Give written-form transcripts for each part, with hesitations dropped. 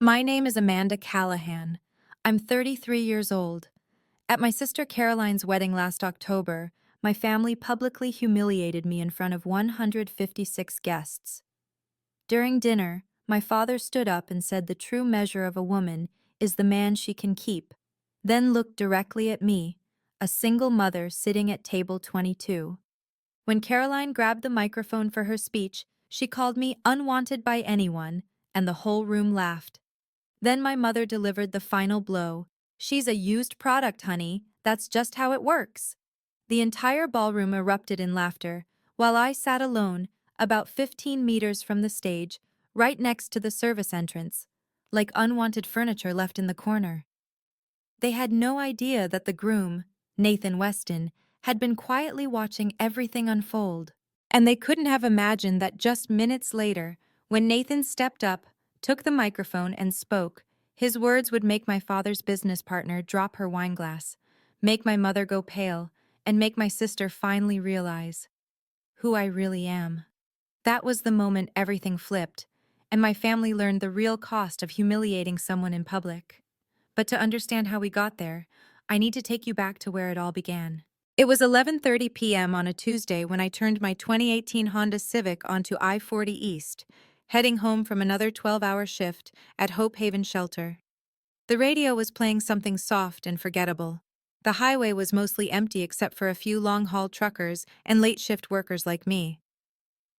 My name is Amanda Callahan. I'm 33 years old. At my sister Caroline's wedding last October, my family publicly humiliated me in front of 156 guests. During dinner, my father stood up and said the true measure of a woman is the man she can keep, then looked directly at me, a single mother sitting at table 22. When Caroline grabbed the microphone for her speech, she called me unwanted by anyone, and the whole room laughed. Then my mother delivered the final blow. She's a used product, honey. That's just how it works. The entire ballroom erupted in laughter, while I sat alone, about 15 meters from the stage, right next to the service entrance, like unwanted furniture left in the corner. They had no idea that the groom, Nathan Weston, had been quietly watching everything unfold. And they couldn't have imagined that just minutes later, when Nathan stepped up, took the microphone, and spoke, his words would make my father's business partner drop her wineglass, make my mother go pale, and make my sister finally realize who I really am. That was the moment everything flipped, and my family learned the real cost of humiliating someone in public. But to understand how we got there, I need to take you back to where it all began. It was 11:30 p.m. on a Tuesday when I turned my 2018 Honda Civic onto I-40 East, heading home from another 12-hour shift at Hope Haven Shelter. The radio was playing something soft and forgettable. The highway was mostly empty except for a few long-haul truckers and late-shift workers like me.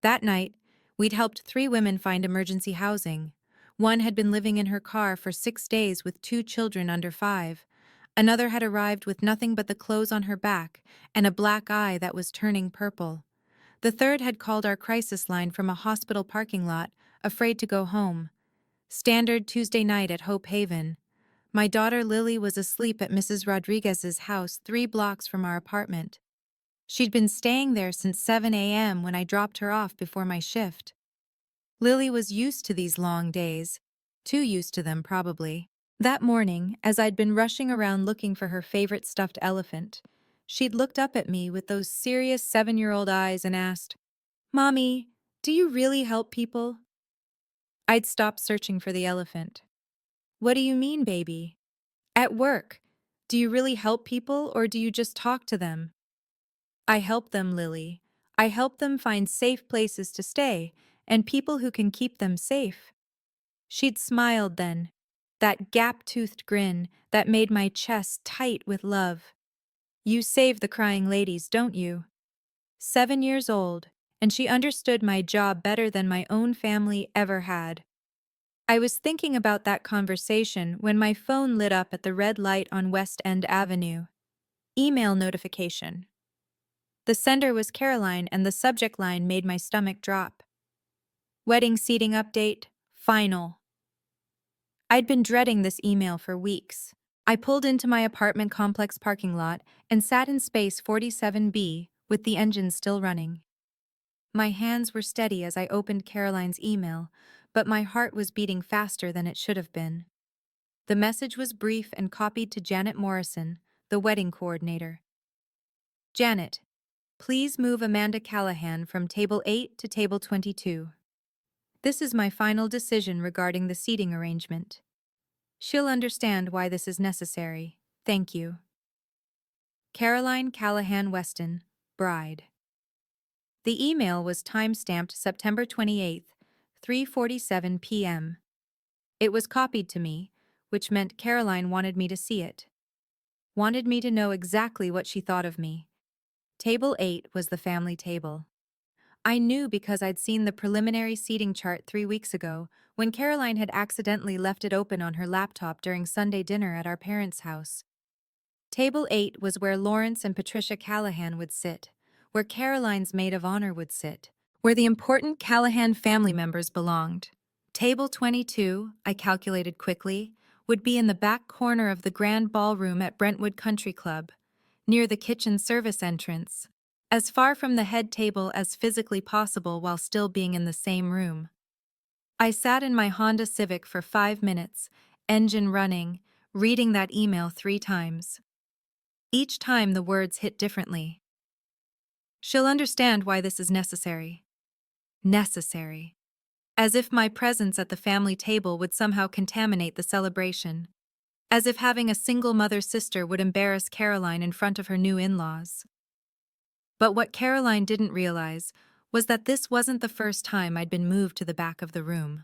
That night, we'd helped 3 women find emergency housing. One had been living in her car for 6 days with 2 children under 5. Another had arrived with nothing but the clothes on her back and a black eye that was turning purple. The third had called our crisis line from a hospital parking lot, afraid to go home. Standard Tuesday night at Hope Haven. My daughter Lily was asleep at Mrs. Rodriguez's house 3 blocks from our apartment. She'd been staying there since 7 a.m. when I dropped her off before my shift. Lily was used to these long days, too used to them probably. That morning, as I'd been rushing around looking for her favorite stuffed elephant, she'd looked up at me with those serious 7-year-old eyes and asked, "Mommy, do you really help people?" I'd stopped searching for the elephant. "What do you mean, baby?" "At work. Do you really help people or do you just talk to them?" "I help them, Lily. I help them find safe places to stay and people who can keep them safe." She'd smiled then, that gap-toothed grin that made my chest tight with love. "You save the crying ladies, don't you?" 7 years old, and she understood my job better than my own family ever had. I was thinking about that conversation when my phone lit up at the red light on West End Avenue. Email notification. The sender was Caroline and the subject line made my stomach drop. Wedding seating update, final. I'd been dreading this email for weeks. I pulled into my apartment complex parking lot and sat in space 47B with the engine still running. My hands were steady as I opened Caroline's email, but my heart was beating faster than it should have been. The message was brief and copied to Janet Morrison, the wedding coordinator. "Janet, please move Amanda Callahan from table 8 to table 22. This is my final decision regarding the seating arrangement. She'll understand why this is necessary. Thank you. Caroline Callahan Weston, bride." The email was time-stamped September 28th, 3:47 p.m. It was copied to me, which meant Caroline wanted me to see it. Wanted me to know exactly what she thought of me. Table 8 was the family table. I knew because I'd seen the preliminary seating chart 3 weeks ago, when Caroline had accidentally left it open on her laptop during Sunday dinner at our parents' house. Table 8 was where Lawrence and Patricia Callahan would sit, where Caroline's maid of honor would sit, where the important Callahan family members belonged. Table 22, I calculated quickly, would be in the back corner of the grand ballroom at Brentwood Country Club, near the kitchen service entrance, as far from the head table as physically possible while still being in the same room. I sat in my Honda Civic for 5 minutes, engine running, reading that email 3 times. Each time the words hit differently. She'll understand why this is necessary. Necessary. as if my presence at the family table would somehow contaminate the celebration, as if having a single mother sister would embarrass Caroline in front of her new in-laws. But what Caroline didn't realize was that this wasn't the first time I'd been moved to the back of the room.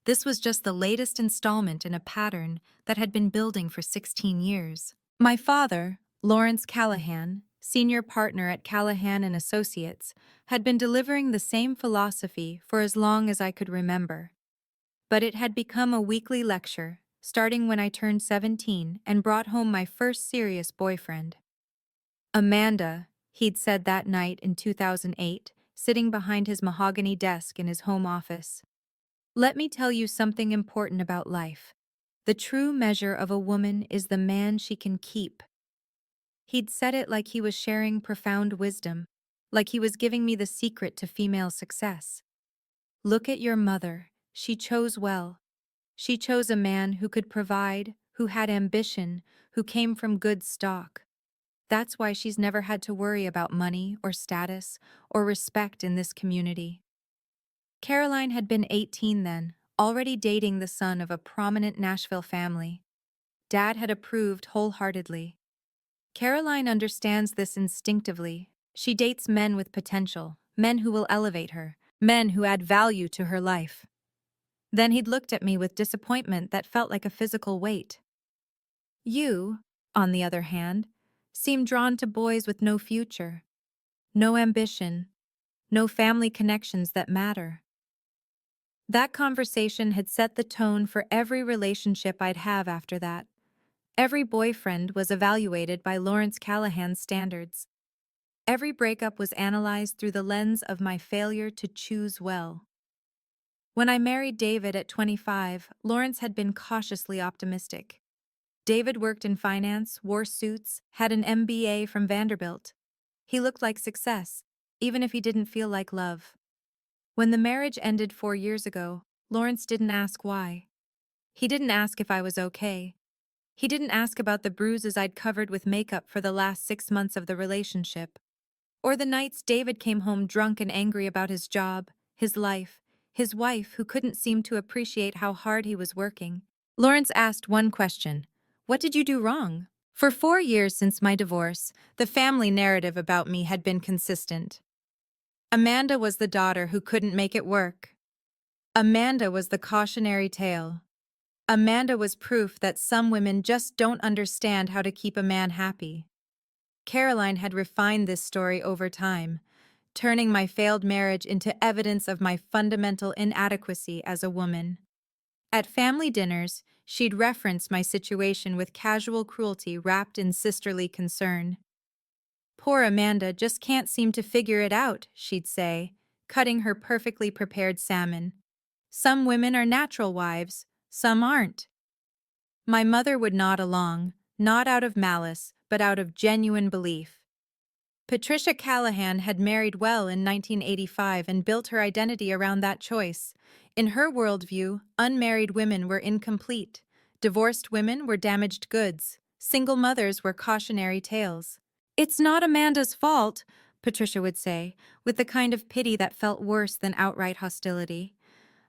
This was just the latest installment in a pattern that had been building for 16 years. My father, Lawrence Callahan, senior partner at Callahan and Associates, had been delivering the same philosophy for as long as I could remember. But it had become a weekly lecture, starting when I turned 17 and brought home my first serious boyfriend. Amanda, he'd said that night in 2008, sitting behind his mahogany desk in his home office. Let me tell you something important about life. The true measure of a woman is the man she can keep. He'd said it like he was sharing profound wisdom, like he was giving me the secret to female success. Look at your mother. She chose well. She chose a man who could provide, who had ambition, who came from good stock. That's why she's never had to worry about money or status or respect in this community. Caroline had been 18 then, already dating the son of a prominent Nashville family. Dad had approved wholeheartedly. Caroline understands this instinctively. She dates men with potential, men who will elevate her, men who add value to her life. Then he'd looked at me with disappointment that felt like a physical weight. You, on the other hand, seem drawn to boys with no future, no ambition, no family connections that matter. That conversation had set the tone for every relationship I'd have after that. Every boyfriend was evaluated by Lawrence Callahan's standards. Every breakup was analyzed through the lens of my failure to choose well. When I married David at 25, Lawrence had been cautiously optimistic. David worked in finance, wore suits, had an MBA from Vanderbilt. He looked like success, even if he didn't feel like love. When the marriage ended 4 years ago, Lawrence didn't ask why. He didn't ask if I was okay. He didn't ask about the bruises I'd covered with makeup for the last 6 months of the relationship, or the nights David came home drunk and angry about his job, his life, his wife who couldn't seem to appreciate how hard he was working. Lawrence asked one question: what did you do wrong? For 4 years since my divorce, the family narrative about me had been consistent. Amanda was the daughter who couldn't make it work. Amanda was the cautionary tale. Amanda was proof that some women just don't understand how to keep a man happy. Caroline had refined this story over time, turning my failed marriage into evidence of my fundamental inadequacy as a woman. At family dinners, she'd reference my situation with casual cruelty wrapped in sisterly concern. Poor Amanda just can't seem to figure it out, she'd say, cutting her perfectly prepared salmon. Some women are natural wives, some aren't. My mother would nod along, not out of malice, but out of genuine belief. Patricia Callahan had married well in 1985 and built her identity around that choice. In her worldview, unmarried women were incomplete. Divorced women were damaged goods. Single mothers were cautionary tales. It's not Amanda's fault, Patricia would say, with the kind of pity that felt worse than outright hostility.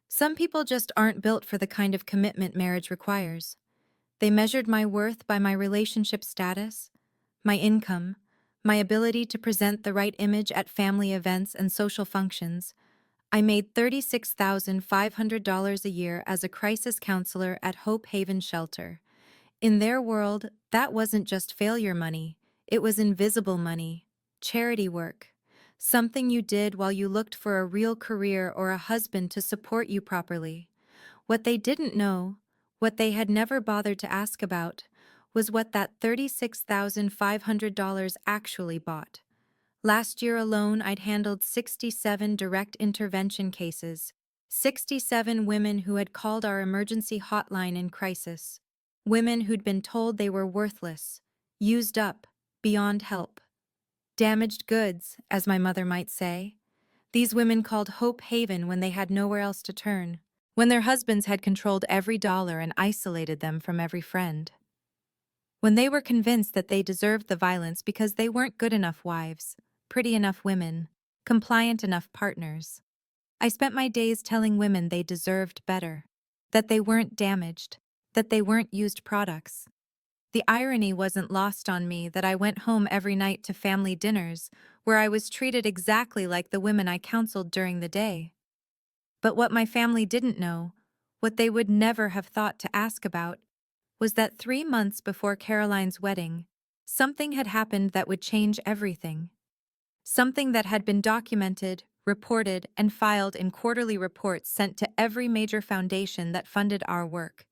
Some people just aren't built for the kind of commitment marriage requires. They measured my worth by my relationship status, my income, my ability to present the right image at family events and social functions. I made $36,500 a year as a crisis counselor at Hope Haven Shelter. In their world, that wasn't just failure money, it was invisible money, charity work, something you did while you looked for a real career or a husband to support you properly. What they didn't know, what they had never bothered to ask about, was what that $36,500 actually bought. Last year alone, I'd handled 67 direct intervention cases, 67 women who had called our emergency hotline in crisis, women who'd been told they were worthless, used up, beyond help. Damaged goods, as my mother might say. These women called Hope Haven when they had nowhere else to turn, when their husbands had controlled every dollar and isolated them from every friend. When they were convinced that they deserved the violence because they weren't good enough wives, pretty enough women, compliant enough partners. I spent my days telling women they deserved better, that they weren't damaged, that they weren't used products. The irony wasn't lost on me that I went home every night to family dinners where I was treated exactly like the women I counseled during the day. But what my family didn't know, what they would never have thought to ask about, was that 3 months before Caroline's wedding, something had happened that would change everything. Something that had been documented, reported, and filed in quarterly reports sent to every major foundation that funded our work,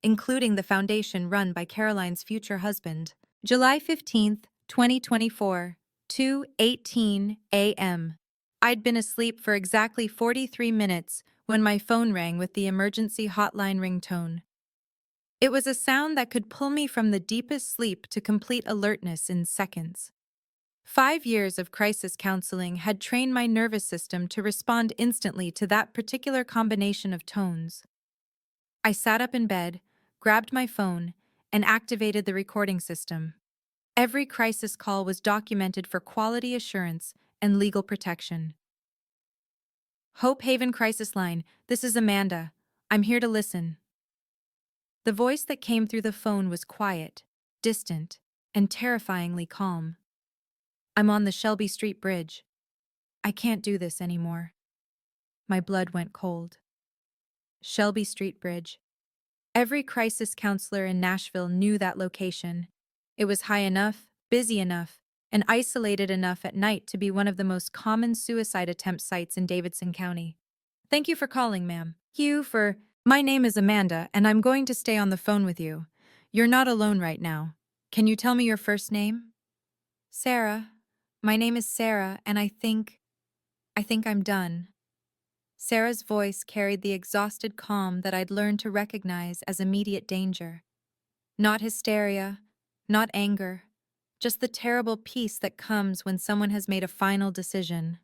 including the foundation run by Caroline's future husband. July 15th, 2024, 2:18 a.m. I'd been asleep for exactly 43 minutes when my phone rang with the emergency hotline ringtone. It was a sound that could pull me from the deepest sleep to complete alertness in seconds. 5 years of crisis counseling had trained my nervous system to respond instantly to that particular combination of tones. I sat up in bed, grabbed my phone, and activated the recording system. Every crisis call was documented for quality assurance and legal protection. Hope Haven Crisis Line, this is Amanda. I'm here to listen. The voice that came through the phone was quiet, distant, and terrifyingly calm. I'm on the Shelby Street Bridge. I can't do this anymore. My blood went cold. Shelby Street Bridge. Every crisis counselor in Nashville knew that location. It was high enough, busy enough, and isolated enough at night to be one of the most common suicide attempt sites in Davidson County. Thank you for calling, ma'am. My name is Amanda, and I'm going to stay on the phone with you. You're not alone right now. Can you tell me your first name? Sarah. My name is Sarah, and I think I'm done. Sarah's voice carried the exhausted calm that I'd learned to recognize as immediate danger. Not hysteria, not anger, just the terrible peace that comes when someone has made a final decision.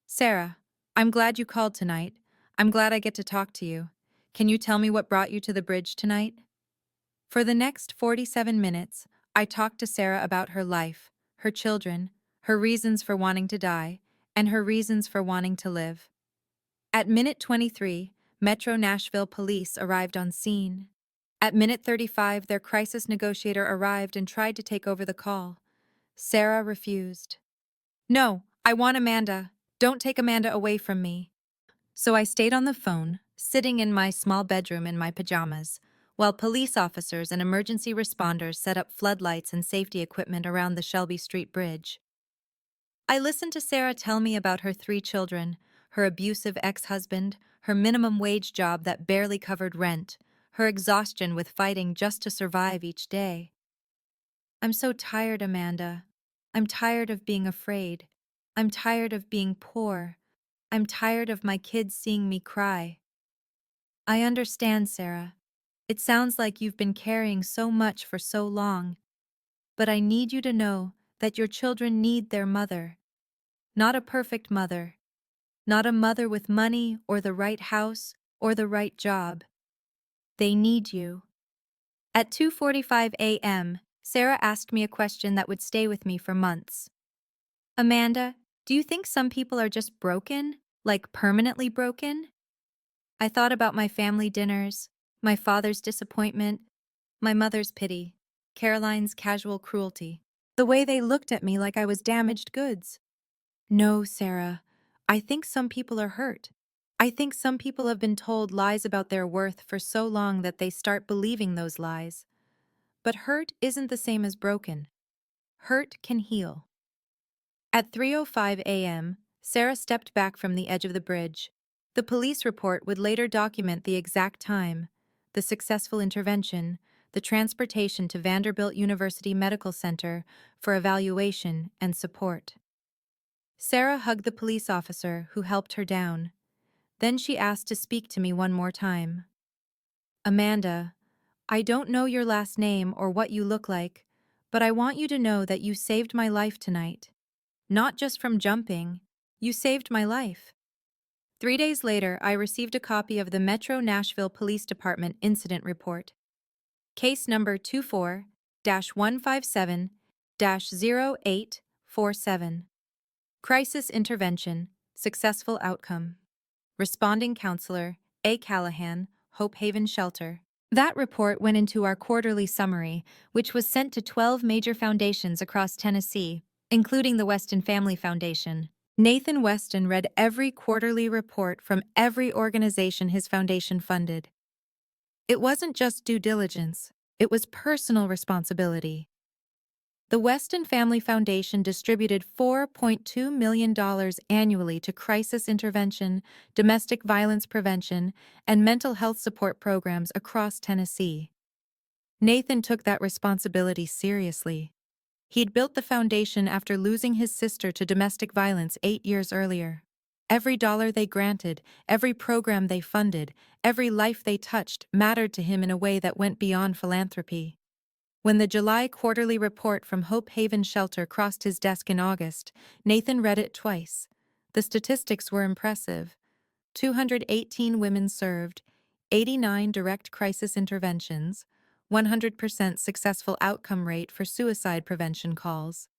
Sarah, I'm glad you called tonight. I'm glad I get to talk to you. Can you tell me what brought you to the bridge tonight? For the next 47 minutes, I talked to Sarah about her life, her children, her reasons for wanting to die, and her reasons for wanting to live. At minute 23, Metro Nashville police arrived on scene. At minute 35, their crisis negotiator arrived and tried to take over the call. Sarah refused. No, I want Amanda. Don't take Amanda away from me. So I stayed on the phone, sitting in my small bedroom in my pajamas, while police officers and emergency responders set up floodlights and safety equipment around the Shelby Street Bridge. I listened to Sarah tell me about her 3 children, her abusive ex-husband, her minimum wage job that barely covered rent, her exhaustion with fighting just to survive each day. I'm so tired, Amanda. I'm tired of being afraid. I'm tired of being poor. I'm tired of my kids seeing me cry. I understand, Sarah. It sounds like you've been carrying so much for so long. But I need you to know that your children need their mother. Not a perfect mother. Not a mother with money or the right house or the right job. They need you. At 2:45 a.m., Sarah asked me a question that would stay with me for months. Amanda, do you think some people are just broken? Like permanently broken? I thought about my family dinners, my father's disappointment, my mother's pity, Caroline's casual cruelty, the way they looked at me like I was damaged goods. No, Sarah, I think some people are hurt. I think some people have been told lies about their worth for so long that they start believing those lies. But hurt isn't the same as broken. Hurt can heal. At 3:05 a.m., Sarah stepped back from the edge of the bridge. The police report would later document the exact time, the successful intervention, the transportation to Vanderbilt University Medical Center for evaluation and support. Sarah hugged the police officer who helped her down. Then she asked to speak to me one more time. Amanda, I don't know your last name or what you look like, but I want you to know that you saved my life tonight. Not just from jumping, you saved my life. 3 days later, I received a copy of the Metro Nashville Police Department Incident Report. Case number 24-157-0847. Crisis Intervention, Successful outcome. Responding counselor, A. Callahan, Hope Haven Shelter. That report went into our quarterly summary, which was sent to 12 major foundations across Tennessee, including the Weston Family Foundation. Nathan Weston read every quarterly report from every organization his foundation funded. It wasn't just due diligence, it was personal responsibility. The Weston Family Foundation distributed $4.2 million annually to crisis intervention, domestic violence prevention, and mental health support programs across Tennessee. Nathan took that responsibility seriously. He'd built the foundation after losing his sister to domestic violence 8 years earlier. Every dollar they granted, every program they funded, every life they touched mattered to him in a way that went beyond philanthropy. When the July quarterly report from Hope Haven Shelter crossed his desk in August, Nathan read it twice. The statistics were impressive. 218 women served, 89 direct crisis interventions, 100% successful outcome rate for suicide prevention calls.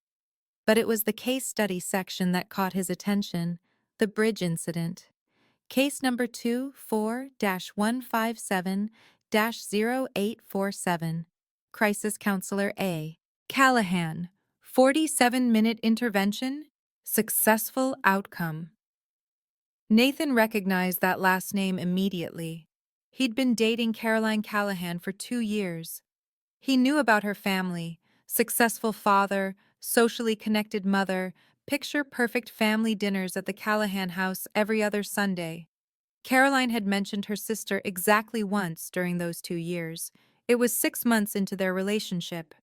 But it was the case study section that caught his attention, the bridge incident. Case number 24-157-0847. Crisis Counselor A. Callahan. 47-minute intervention. Successful outcome. Nathan recognized that last name immediately. He'd been dating Caroline Callahan for 2 years. He knew about her family, successful father, socially connected mother, picture-perfect family dinners at the Callahan house every other Sunday. Caroline had mentioned her sister exactly once during those 2 years. It was 6 months into their relationship.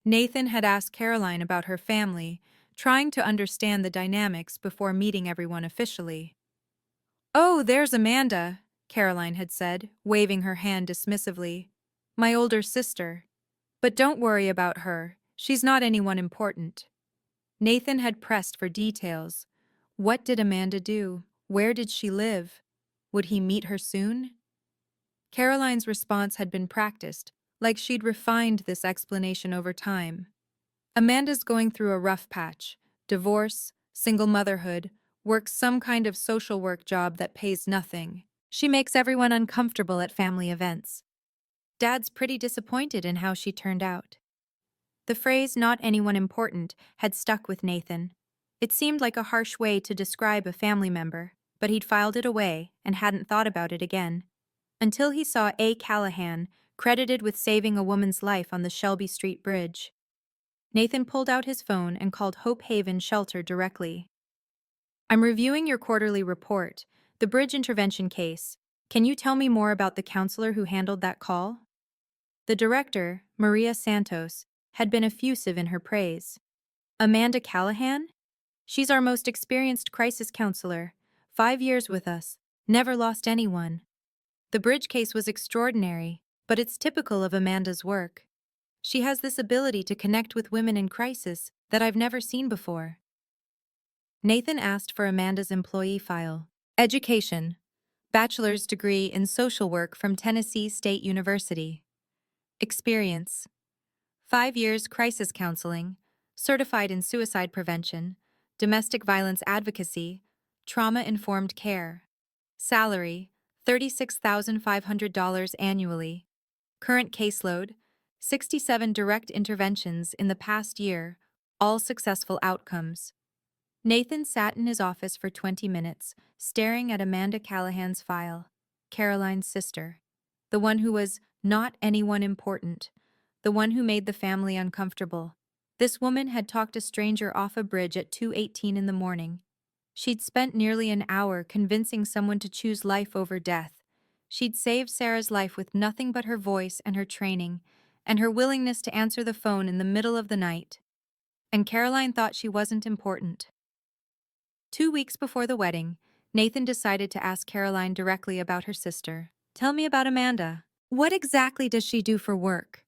Nathan had asked Caroline about her family, trying to understand the dynamics before meeting everyone officially. "Oh, there's Amanda," Caroline had said, waving her hand dismissively. "My older sister. But don't worry about her. She's not anyone important." Nathan had pressed for details. What did Amanda do? Where did she live? Would he meet her soon? Caroline's response had been practiced, like she'd refined this explanation over time. "Amanda's going through a rough patch. Divorce, single motherhood, works some kind of social work job that pays nothing. She makes everyone uncomfortable at family events. Dad's pretty disappointed in how she turned out." The phrase "not anyone important" had stuck with Nathan. It seemed like a harsh way to describe a family member, but he'd filed it away and hadn't thought about it again. Until he saw A. Callahan, credited with saving a woman's life on the Shelby Street Bridge. Nathan pulled out his phone and called Hope Haven Shelter directly. "I'm reviewing your quarterly report, the bridge intervention case. Can you tell me more about the counselor who handled that call?" The director, Maria Santos, had been effusive in her praise. "Amanda Callahan? She's our most experienced crisis counselor. 5 years with us. Never lost anyone. The bridge case was extraordinary, but it's typical of Amanda's work. She has this ability to connect with women in crisis that I've never seen before." Nathan asked for Amanda's employee file. Education. Bachelor's degree in social work from Tennessee State University. Experience. 5 years crisis counseling, certified in suicide prevention, domestic violence advocacy, trauma-informed care. Salary, $36,500 annually. Current caseload, 67 direct interventions in the past year, all successful outcomes. Nathan sat in his office for 20 minutes, staring at Amanda Callahan's file, Caroline's sister, the one who was not anyone important, the one who made the family uncomfortable. This woman had talked a stranger off a bridge at 2:18 in the morning. She'd spent nearly an hour convincing someone to choose life over death. She'd saved Sarah's life with nothing but her voice and her training, and her willingness to answer the phone in the middle of the night. And Caroline thought she wasn't important. 2 weeks before the wedding, Nathan decided to ask Caroline directly about her sister. "Tell me about Amanda. What exactly does she do for work?"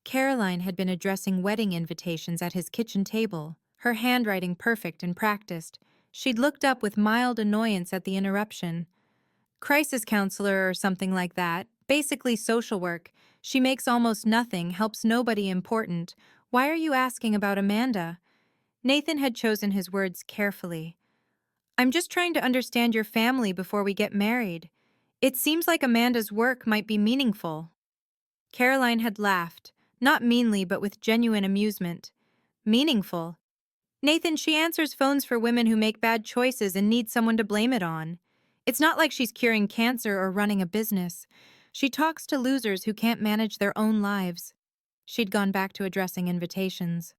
Caroline had been addressing wedding invitations at his kitchen table, her handwriting perfect and practiced. She'd looked up with mild annoyance at the interruption. "Crisis counselor or something like that. Basically social work. She makes almost nothing, helps nobody important. Why are you asking about Amanda?" Nathan had chosen his words carefully. I'm just trying to understand your family before we get married. It seems like Amanda's work might be meaningful. Caroline had laughed, not meanly but with genuine amusement. Meaningful? Nathan, she answers phones for women who make bad choices and need someone to blame it on. It's not like she's curing cancer or running a business. She talks to losers who can't manage their own lives. She'd gone back to addressing invitations.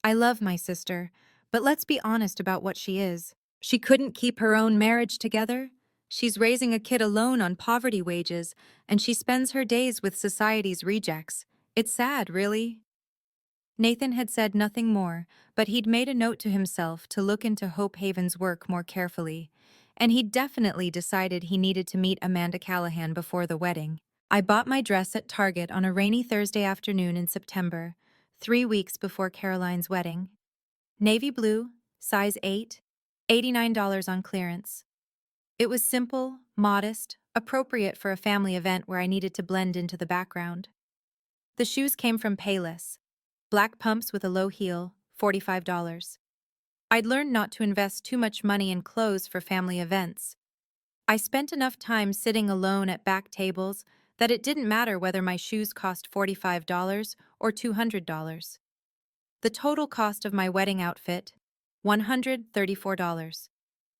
I love my sister, but let's be honest about what she is. She couldn't keep her own marriage together. She's raising a kid alone on poverty wages, and she spends her days with society's rejects. It's sad, really. Nathan had said nothing more, but he'd made a note to himself to look into Hope Haven's work more carefully. And he'd definitely decided he needed to meet Amanda Callahan before the wedding. I bought my dress at Target on a rainy Thursday afternoon in September, 3 weeks before Caroline's wedding. Navy blue, size 8, $89 on clearance. It was simple, modest, appropriate for a family event where I needed to blend into the background. The shoes came from Payless. Black pumps with a low heel, $45. I'd learned not to invest too much money in clothes for family events. I spent enough time sitting alone at back tables that it didn't matter whether my shoes cost $45 or $200. The total cost of my wedding outfit, $134.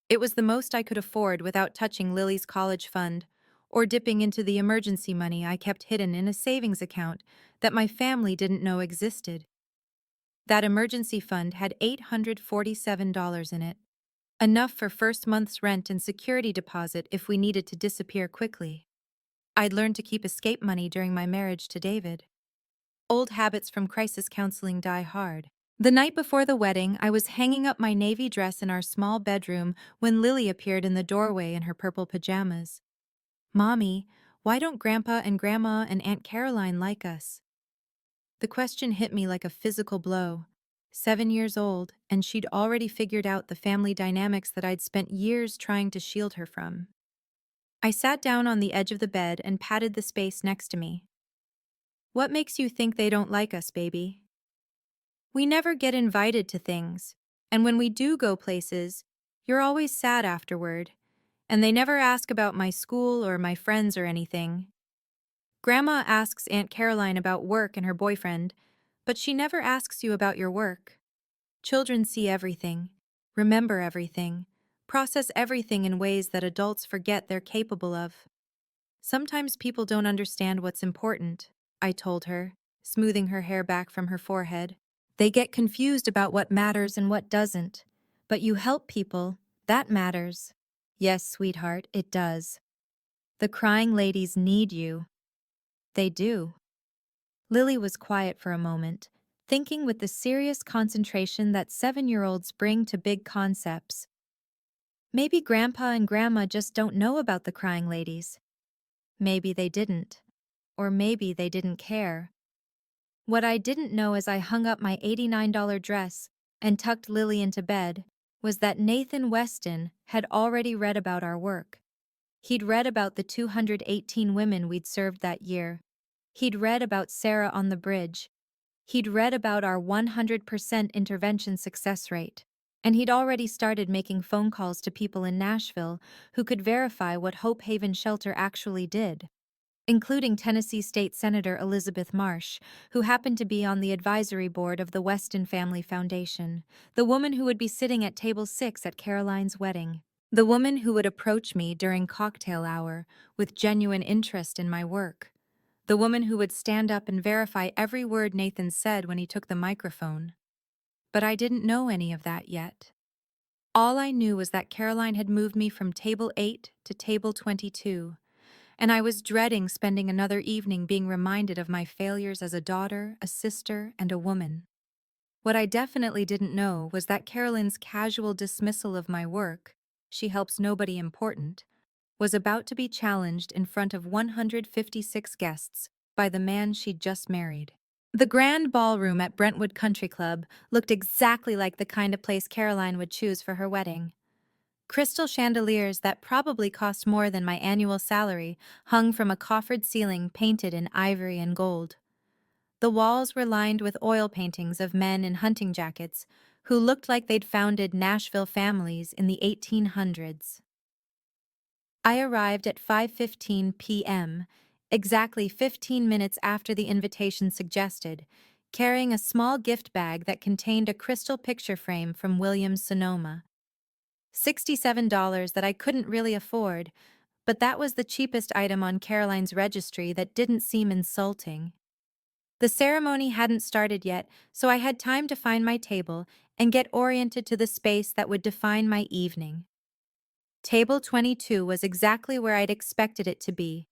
It was the most I could afford without touching Lily's college fund or dipping into the emergency money I kept hidden in a savings account that my family didn't know existed. That emergency fund had $847 in it, enough for first month's rent and security deposit if we needed to disappear quickly. I'd learned to keep escape money during my marriage to David. Old habits from crisis counseling die hard. The night before the wedding, I was hanging up my navy dress in our small bedroom when Lily appeared in the doorway in her purple pajamas. "Mommy, why don't Grandpa and Grandma and Aunt Caroline like us?" The question hit me like a physical blow. 7 years old, and she'd already figured out the family dynamics that I'd spent years trying to shield her from. I sat down on the edge of the bed and patted the space next to me. "What makes you think they don't like us, baby?" "We never get invited to things, and when we do go places, you're always sad afterward, and they never ask about my school or my friends or anything. Grandma asks Aunt Caroline about work and her boyfriend, but she never asks you about your work. Children see everything, remember everything, process everything in ways that adults forget they're capable of. Sometimes people don't understand what's important," I told her, smoothing her hair back from her forehead. "They get confused about what matters and what doesn't. But you help people, that matters." "Yes, sweetheart, it does. The crying ladies need you." "They do." Lily was quiet for a moment, thinking with the serious concentration that 7-year-olds bring to big concepts. Maybe Grandpa and Grandma just don't know about the crying ladies. Maybe they didn't. Or maybe they didn't care. What I didn't know as I hung up my $89 dress and tucked Lily into bed was that Nathan Weston had already read about our work. He'd read about the 218 women we'd served that year. He'd read about Sarah on the bridge. He'd read about our 100% intervention success rate. And he'd already started making phone calls to people in Nashville who could verify what Hope Haven Shelter actually did, including Tennessee State Senator Elizabeth Marsh, who happened to be on the advisory board of the Weston Family Foundation, the woman who would be sitting at table 6 at Caroline's wedding, the woman who would approach me during cocktail hour with genuine interest in my work, the woman who would stand up and verify every word Nathan said when he took the microphone. But I didn't know any of that yet. All I knew was that Caroline had moved me from table 8 to table 22, and I was dreading spending another evening being reminded of my failures as a daughter, a sister, and a woman. What I definitely didn't know was that Caroline's casual dismissal of my work, "She helps nobody important," was about to be challenged in front of 156 guests by the man she'd just married. The grand ballroom at Brentwood Country Club looked exactly like the kind of place Caroline would choose for her wedding. Crystal chandeliers that probably cost more than my annual salary hung from a coffered ceiling painted in ivory and gold. The walls were lined with oil paintings of men in hunting jackets who looked like they'd founded Nashville families in the 1800s. I arrived at 5:15 p.m., exactly 15 minutes after the invitation suggested, carrying a small gift bag that contained a crystal picture frame from Williams-Sonoma. $67 that I couldn't really afford, but that was the cheapest item on Caroline's registry that didn't seem insulting. The ceremony hadn't started yet, so I had time to find my table and get oriented to the space that would define my evening. Table 22 was exactly where I'd expected it to be,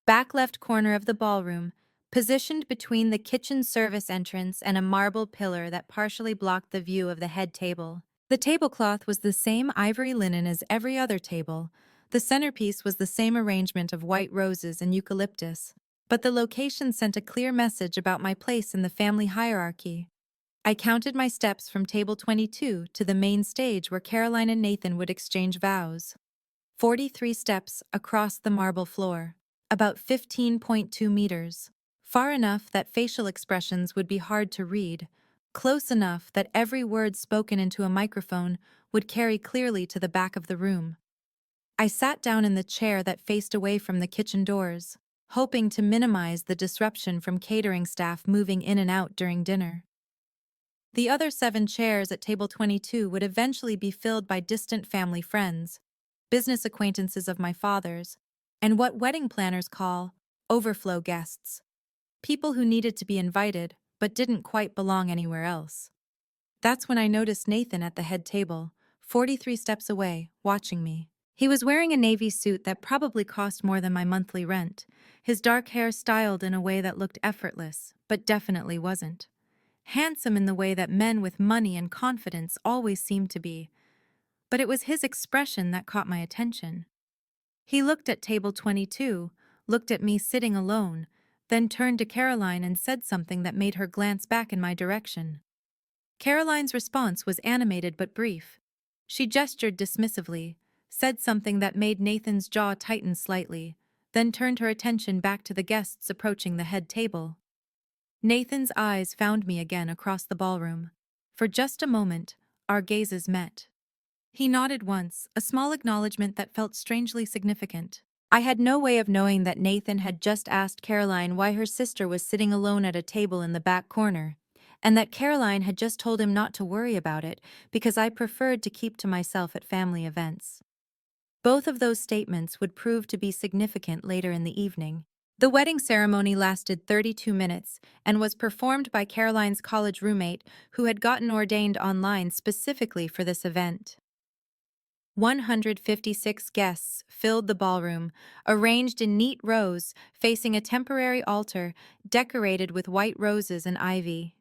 back left corner of the ballroom, positioned between the kitchen service entrance and a marble pillar that partially blocked the view of the head table. The tablecloth was the same ivory linen as every other table. The centerpiece was the same arrangement of white roses and eucalyptus. But the location sent a clear message about my place in the family hierarchy. I counted my steps from table 22 to the main stage where Caroline and Nathan would exchange vows. 43 steps across the marble floor, about 15.2 meters. Far enough that facial expressions would be hard to read, close enough that every word spoken into a microphone would carry clearly to the back of the room. I sat down in the chair that faced away from the kitchen doors, hoping to minimize the disruption from catering staff moving in and out during dinner. The other 7 chairs at table 22 would eventually be filled by distant family friends, business acquaintances of my father's, and what wedding planners call overflow guests, people who needed to be invited but didn't quite belong anywhere else. That's when I noticed Nathan at the head table, 43 steps away, watching me. He was wearing a navy suit that probably cost more than my monthly rent, his dark hair styled in a way that looked effortless, but definitely wasn't. Handsome in the way that men with money and confidence always seem to be, but it was his expression that caught my attention. He looked at table 22, looked at me sitting alone, then turned to Caroline and said something that made her glance back in my direction. Caroline's response was animated but brief. She gestured dismissively, said something that made Nathan's jaw tighten slightly, then turned her attention back to the guests approaching the head table. Nathan's eyes found me again across the ballroom. For just a moment, our gazes met. He nodded once, a small acknowledgement that felt strangely significant. I had no way of knowing that Nathan had just asked Caroline why her sister was sitting alone at a table in the back corner, and that Caroline had just told him not to worry about it because I preferred to keep to myself at family events. Both of those statements would prove to be significant later in the evening. The wedding ceremony lasted 32 minutes and was performed by Caroline's college roommate who had gotten ordained online specifically for this event. 156 guests filled the ballroom, arranged in neat rows facing a temporary altar decorated with white roses and ivy.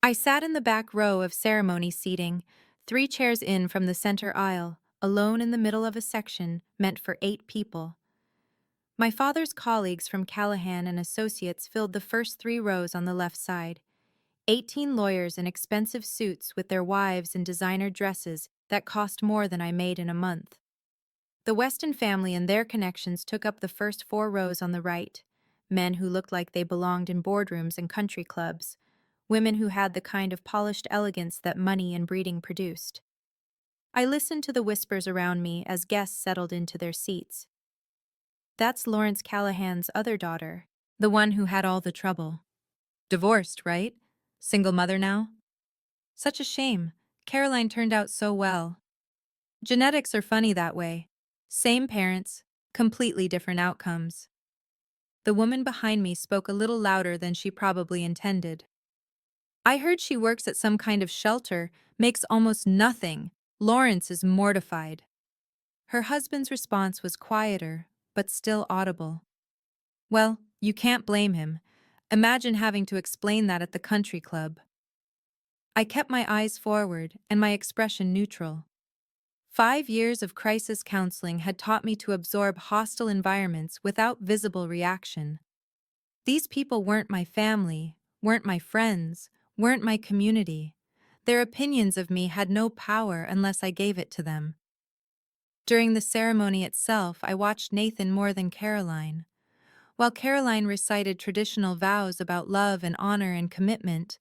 I sat in the back row of ceremony seating, 3 chairs in from the center aisle, alone in the middle of a section meant for 8 people. My father's colleagues from Callahan and Associates filled the first 3 rows on the left side. 18 lawyers in expensive suits with their wives in designer dresses that cost more than I made in a month. The Weston family and their connections took up the first 4 rows on the right. Men who looked like they belonged in boardrooms and country clubs. Women who had the kind of polished elegance that money and breeding produced. I listened to the whispers around me as guests settled into their seats. That's Lawrence Callahan's other daughter, the one who had all the trouble. Divorced, right? Single mother now? Such a shame. Caroline turned out so well. Genetics are funny that way. Same parents, completely different outcomes. The woman behind me spoke a little louder than she probably intended. I heard she works at some kind of shelter, makes almost nothing. Lawrence is mortified. Her husband's response was quieter, but still audible. Well, you can't blame him. Imagine having to explain that at the country club. I kept my eyes forward and my expression neutral. 5 years of crisis counseling had taught me to absorb hostile environments without visible reaction. These people weren't my family, weren't my friends, weren't my community. Their opinions of me had no power unless I gave it to them. During the ceremony itself, I watched Nathan more than Caroline. While Caroline recited traditional vows about love and honor and commitment,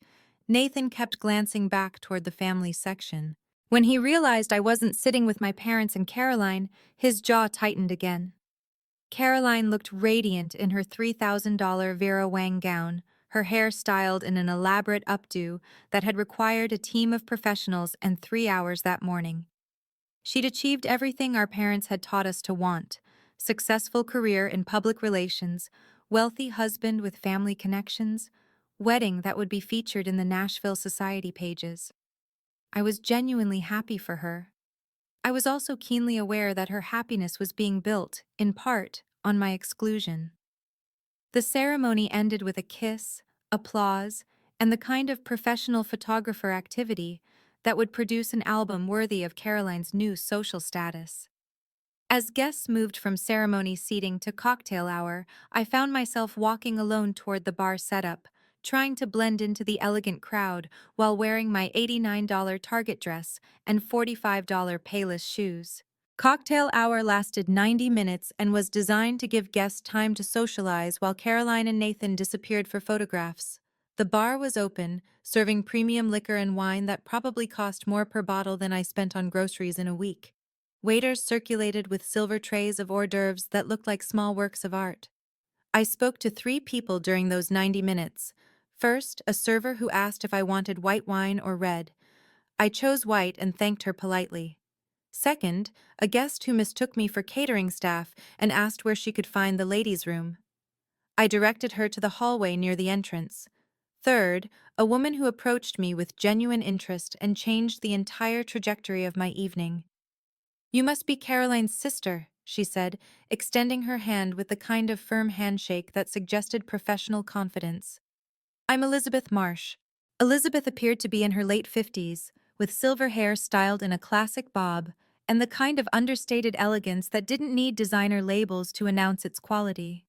Nathan kept glancing back toward the family section. When he realized I wasn't sitting with my parents and Caroline, his jaw tightened again. Caroline looked radiant in her $3,000 Vera Wang gown, her hair styled in an elaborate updo that had required a team of professionals and 3 hours that morning. She'd achieved everything our parents had taught us to want: successful career in public relations, wealthy husband with family connections, wedding that would be featured in the Nashville Society pages. I was genuinely happy for her. I was also keenly aware that her happiness was being built, in part, on my exclusion. The ceremony ended with a kiss, applause, and the kind of professional photographer activity that would produce an album worthy of Caroline's new social status. As guests moved from ceremony seating to cocktail hour, I found myself walking alone toward the bar setup, trying to blend into the elegant crowd while wearing my $89 Target dress and $45 Payless shoes. Cocktail hour lasted 90 minutes and was designed to give guests time to socialize while Caroline and Nathan disappeared for photographs. The bar was open, serving premium liquor and wine that probably cost more per bottle than I spent on groceries in a week. Waiters circulated with silver trays of hors d'oeuvres that looked like small works of art. I spoke to 3 people during those 90 minutes. First, a server who asked if I wanted white wine or red. I chose white and thanked her politely. Second, a guest who mistook me for catering staff and asked where she could find the ladies' room. I directed her to the hallway near the entrance. Third, a woman who approached me with genuine interest and changed the entire trajectory of my evening. "You must be Caroline's sister," she said, extending her hand with the kind of firm handshake that suggested professional confidence. "I'm Elizabeth Marsh." Elizabeth appeared to be in her late 50s, with silver hair styled in a classic bob, and the kind of understated elegance that didn't need designer labels to announce its quality.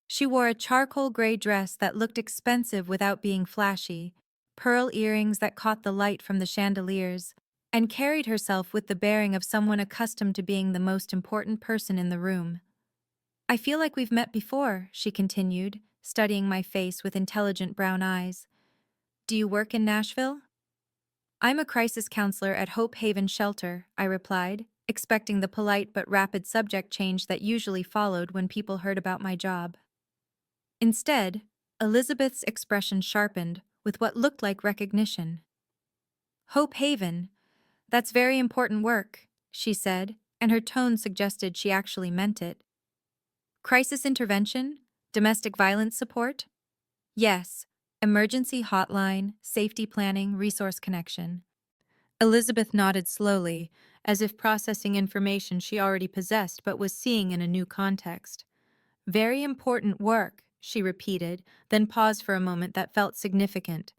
She wore a charcoal gray dress that looked expensive without being flashy, pearl earrings that caught the light from the chandeliers, and carried herself with the bearing of someone accustomed to being the most important person in the room. "I feel like we've met before," she continued, studying my face with intelligent brown eyes. "Do you work in Nashville?" "I'm a crisis counselor at Hope Haven Shelter," I replied, expecting the polite but rapid subject change that usually followed when people heard about my job. Instead, Elizabeth's expression sharpened with what looked like recognition. "Hope Haven? That's very important work," she said, and her tone suggested she actually meant it. "Crisis intervention? Domestic violence support?" "Yes. Emergency hotline, safety planning, resource connection." Elizabeth nodded slowly, as if processing information she already possessed but was seeing in a new context. "Very important work," she repeated, then paused for a moment that felt significant.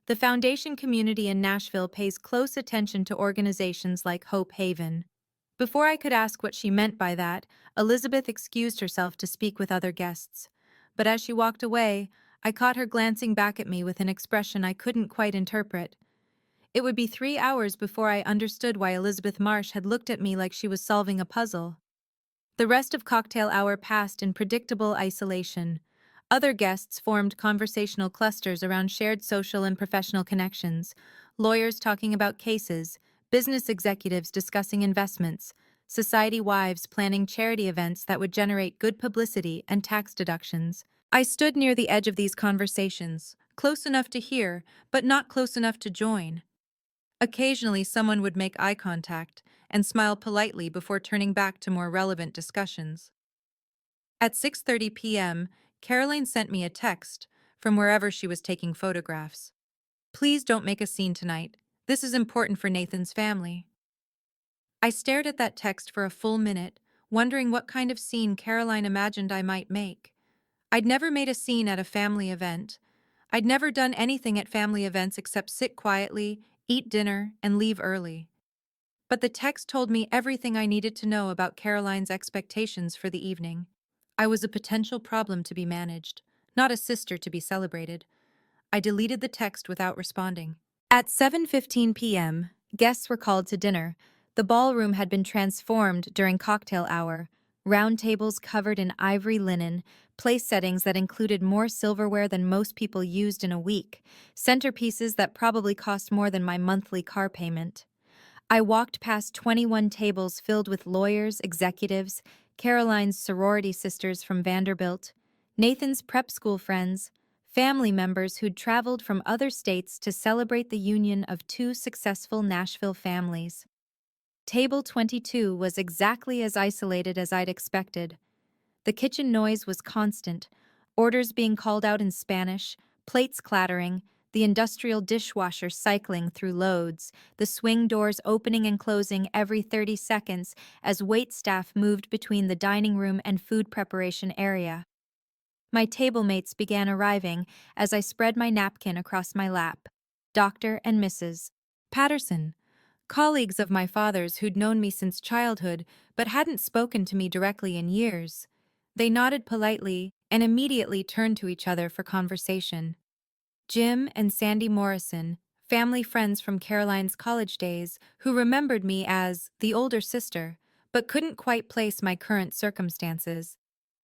"The foundation community in Nashville pays close attention to organizations like Hope Haven." Before I could ask what she meant by that, Elizabeth excused herself to speak with other guests. But as she walked away, I caught her glancing back at me with an expression I couldn't quite interpret. It would be 3 hours before I understood why Elizabeth Marsh had looked at me like she was solving a puzzle. The rest of cocktail hour passed in predictable isolation. Other guests formed conversational clusters around shared social and professional connections, lawyers talking about cases, business executives discussing investments, society wives planning charity events that would generate good publicity and tax deductions. I stood near the edge of these conversations, close enough to hear, but not close enough to join. Occasionally, someone would make eye contact and smile politely before turning back to more relevant discussions. At 6:30 p.m., Caroline sent me a text from wherever she was taking photographs. "Please don't make a scene tonight. This is important for Nathan's family." I stared at that text for a full minute, wondering what kind of scene Caroline imagined I might make. I'd never made a scene at a family event. I'd never done anything at family events except sit quietly, eat dinner, and leave early. But the text told me everything I needed to know about Caroline's expectations for the evening. I was a potential problem to be managed, not a sister to be celebrated. I deleted the text without responding. At 7:15 p.m., guests were called to dinner. The ballroom had been transformed during cocktail hour. round tables covered in ivory linen, place settings that included more silverware than most people used in a week, centerpieces that probably cost more than my monthly car payment. I walked past 21 tables filled with lawyers, executives, Caroline's sorority sisters from Vanderbilt, Nathan's prep school friends, family members who'd traveled from other states to celebrate the union of two successful Nashville families. Table 22 was exactly as isolated as I'd expected. The kitchen noise was constant, orders being called out in Spanish, plates clattering, the industrial dishwasher cycling through loads, the swing doors opening and closing every 30 seconds as waitstaff moved between the dining room and food preparation area. My table mates began arriving as I spread my napkin across my lap. Dr. and Mrs. Patterson, colleagues of my father's who'd known me since childhood but hadn't spoken to me directly in years. They nodded politely and immediately turned to each other for conversation. Jim and Sandy Morrison, family friends from Caroline's college days, who remembered me as the older sister, but couldn't quite place my current circumstances.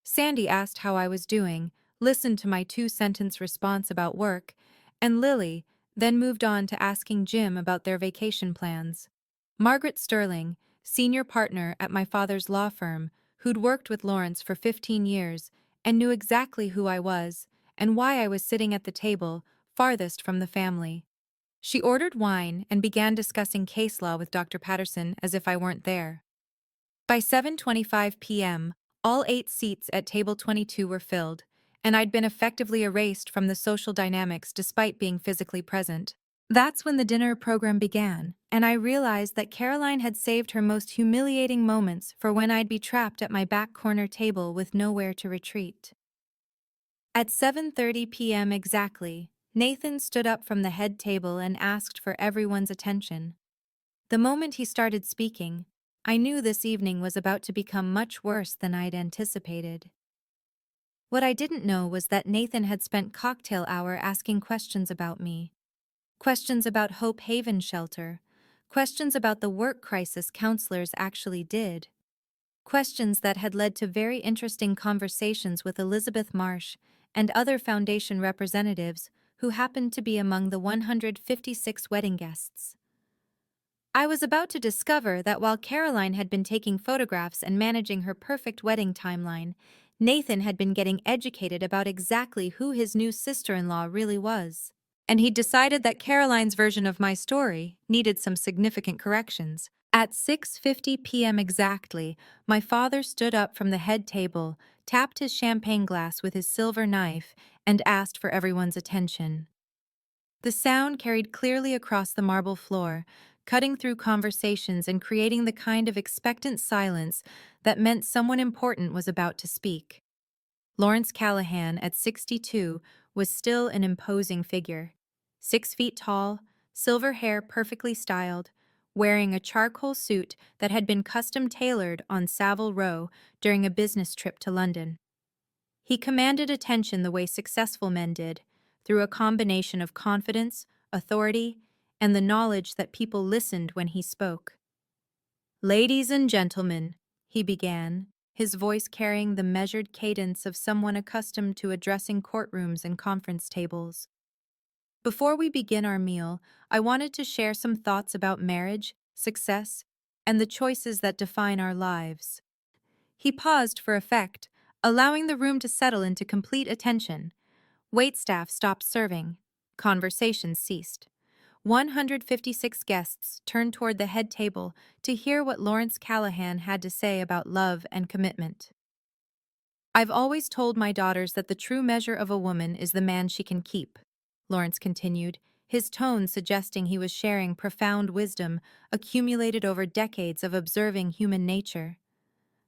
Sandy asked how I was doing, listened to my two-sentence response about work, and Lily then moved on to asking Jim about their vacation plans. Margaret Sterling, senior partner at my father's law firm, who'd worked with Lawrence for 15 years and knew exactly who I was and why I was sitting at the table farthest from the family. She ordered wine and began discussing case law with Dr. Patterson as if I weren't there. By 7:25 p.m., all 8 seats at table 22 were filled, and I'd been effectively erased from the social dynamics despite being physically present. That's when the dinner program began, and I realized that Caroline had saved her most humiliating moments for when I'd be trapped at my back corner table with nowhere to retreat. At 7:30 p.m. exactly, Nathan stood up from the head table and asked for everyone's attention. The moment he started speaking, I knew this evening was about to become much worse than I'd anticipated. What I didn't know was that Nathan had spent cocktail hour asking questions about me. Questions about Hope Haven Shelter. Questions about the work crisis counselors actually did. Questions that had led to very interesting conversations with Elizabeth Marsh and other foundation representatives who happened to be among the 156 wedding guests. I was about to discover that while Caroline had been taking photographs and managing her perfect wedding timeline, Nathan had been getting educated about exactly who his new sister-in-law really was. And he'd decided that Caroline's version of my story needed some significant corrections. At 6:50 p.m. exactly, my father stood up from the head table, tapped his champagne glass with his silver knife, and asked for everyone's attention. The sound carried clearly across the marble floor, cutting through conversations and creating the kind of expectant silence that meant someone important was about to speak. Lawrence Callahan, at 62, was still an imposing figure. 6 feet tall, silver hair perfectly styled, wearing a charcoal suit that had been custom-tailored on Savile Row during a business trip to London. He commanded attention the way successful men did, through a combination of confidence, authority, and the knowledge that people listened when he spoke. "Ladies and gentlemen," he began, his voice carrying the measured cadence of someone accustomed to addressing courtrooms and conference tables. "Before we begin our meal, I wanted to share some thoughts about marriage, success, and the choices that define our lives." He paused for effect, allowing the room to settle into complete attention. Waitstaff stopped serving. Conversation ceased. 156 guests turned toward the head table to hear what Lawrence Callahan had to say about love and commitment. "I've always told my daughters that the true measure of a woman is the man she can keep," Lawrence continued, his tone suggesting he was sharing profound wisdom accumulated over decades of observing human nature.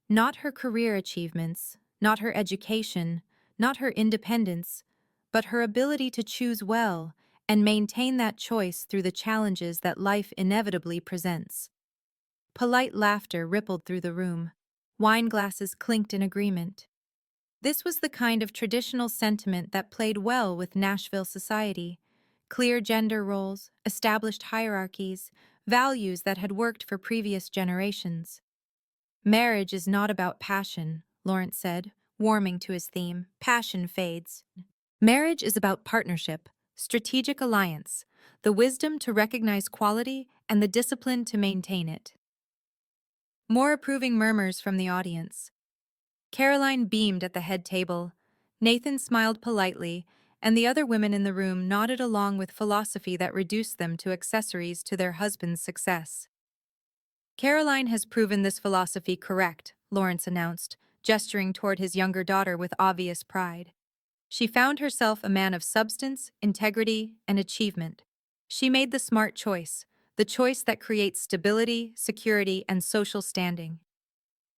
Not her career achievements, not her education, not her independence, but her ability to choose well and maintain that choice through the challenges that life inevitably presents. Polite laughter rippled through the room. Wine glasses clinked in agreement. This was the kind of traditional sentiment that played well with Nashville society. Clear gender roles, established hierarchies, values that had worked for previous generations. Marriage is not about passion, Lawrence said, warming to his theme. Passion fades. Marriage is about partnership, strategic alliance, the wisdom to recognize quality and the discipline to maintain it. More approving murmurs from the audience. Caroline beamed at the head table. Nathan smiled politely, and the other women in the room nodded along with philosophy that reduced them to accessories to their husband's success. Caroline has proven this philosophy correct, Lawrence announced, gesturing toward his younger daughter with obvious pride. She found herself a man of substance, integrity, and achievement. She made the smart choice, the choice that creates stability, security, and social standing.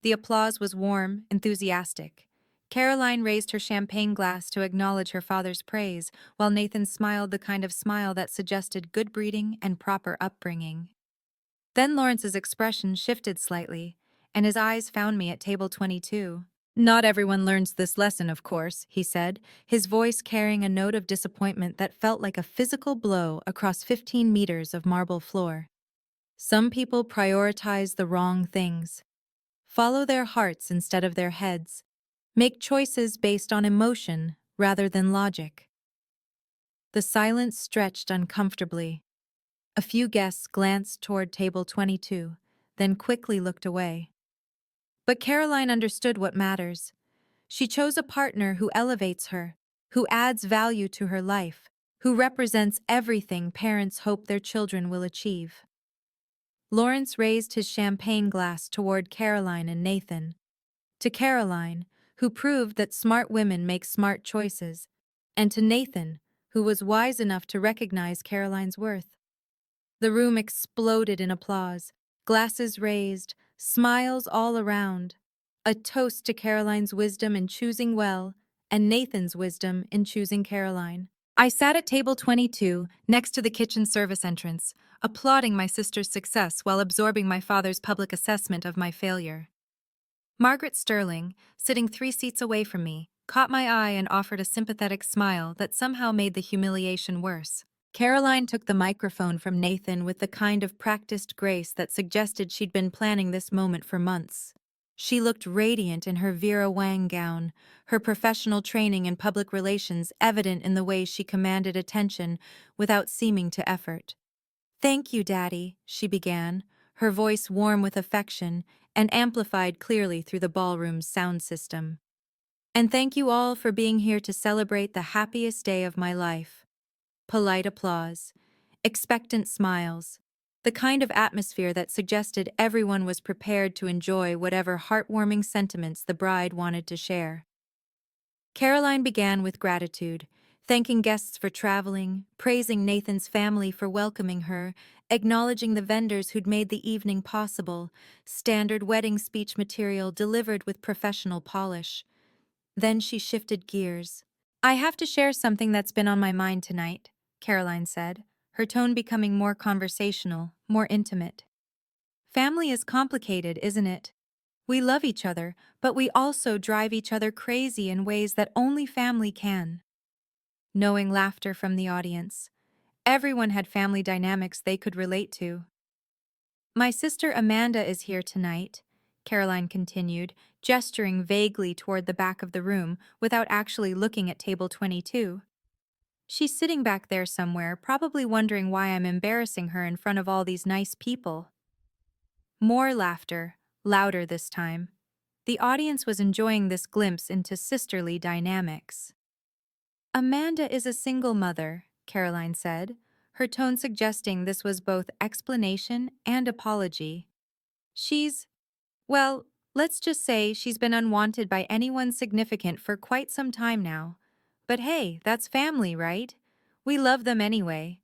The applause was warm, enthusiastic. Caroline raised her champagne glass to acknowledge her father's praise, while Nathan smiled the kind of smile that suggested good breeding and proper upbringing. Then Lawrence's expression shifted slightly, and his eyes found me at table 22. Not everyone learns this lesson, of course, he said, his voice carrying a note of disappointment that felt like a physical blow across 15 meters of marble floor. Some people prioritize the wrong things. Follow their hearts instead of their heads. Make choices based on emotion rather than logic. The silence stretched uncomfortably. A few guests glanced toward table 22, then quickly looked away. But Caroline understood what matters. She chose a partner who elevates her, who adds value to her life, who represents everything parents hope their children will achieve. Lawrence raised his champagne glass toward Caroline and Nathan. To Caroline, who proved that smart women make smart choices, and to Nathan, who was wise enough to recognize Caroline's worth. The room exploded in applause, glasses raised, smiles all around. A toast to Caroline's wisdom in choosing well, and Nathan's wisdom in choosing Caroline. I sat at table 22, next to the kitchen service entrance, applauding my sister's success while absorbing my father's public assessment of my failure. Margaret Sterling, sitting 3 seats away from me, caught my eye and offered a sympathetic smile that somehow made the humiliation worse. Caroline took the microphone from Nathan with the kind of practiced grace that suggested she'd been planning this moment for months. She looked radiant in her Vera Wang gown, her professional training in public relations evident in the way she commanded attention without seeming to effort. "Thank you, Daddy," she began, her voice warm with affection and amplified clearly through the ballroom's sound system. "And thank you all for being here to celebrate the happiest day of my life." Polite applause, expectant smiles, the kind of atmosphere that suggested everyone was prepared to enjoy whatever heartwarming sentiments the bride wanted to share. Caroline began with gratitude, thanking guests for traveling, praising Nathan's family for welcoming her, acknowledging the vendors who'd made the evening possible, standard wedding speech material delivered with professional polish. Then she shifted gears. "I have to share something that's been on my mind tonight," Caroline said, her tone becoming more conversational, more intimate. "Family is complicated, isn't it? We love each other, but we also drive each other crazy in ways that only family can." Knowing laughter from the audience. Everyone had family dynamics they could relate to. "My sister Amanda is here tonight," Caroline continued, gesturing vaguely toward the back of the room without actually looking at table 22. "She's sitting back there somewhere, probably wondering why I'm embarrassing her in front of all these nice people." More laughter, louder this time. The audience was enjoying this glimpse into sisterly dynamics. "Amanda is a single mother," Caroline said, her tone suggesting this was both explanation and apology. "She's, well, let's just say she's been unwanted by anyone significant for quite some time now. But hey, that's family, right? We love them anyway."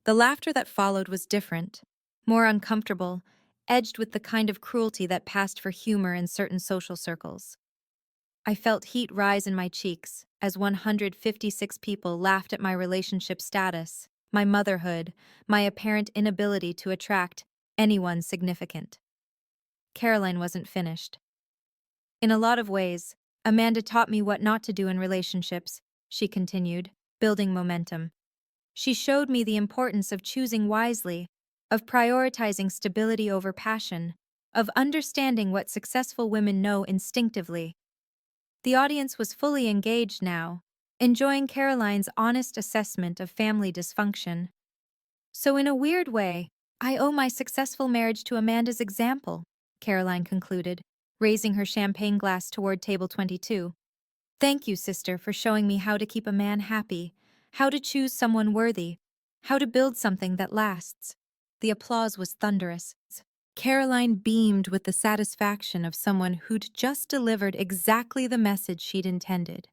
The laughter that followed was different, more uncomfortable, edged with the kind of cruelty that passed for humor in certain social circles. I felt heat rise in my cheeks as 156 people laughed at my relationship status, my motherhood, my apparent inability to attract anyone significant. Caroline wasn't finished. "In a lot of ways, Amanda taught me what not to do in relationships," she continued, building momentum. "She showed me the importance of choosing wisely, of prioritizing stability over passion, of understanding what successful women know instinctively. The audience was fully engaged now, enjoying Caroline's honest assessment of family dysfunction. So, in a weird way, I owe my successful marriage to Amanda's example, Caroline concluded, raising her champagne glass toward table 22. Thank you, sister, for showing me how to keep a man happy, how to choose someone worthy, how to build something that lasts. The applause was thunderous. Caroline beamed with the satisfaction of someone who'd just delivered exactly the message she'd intended.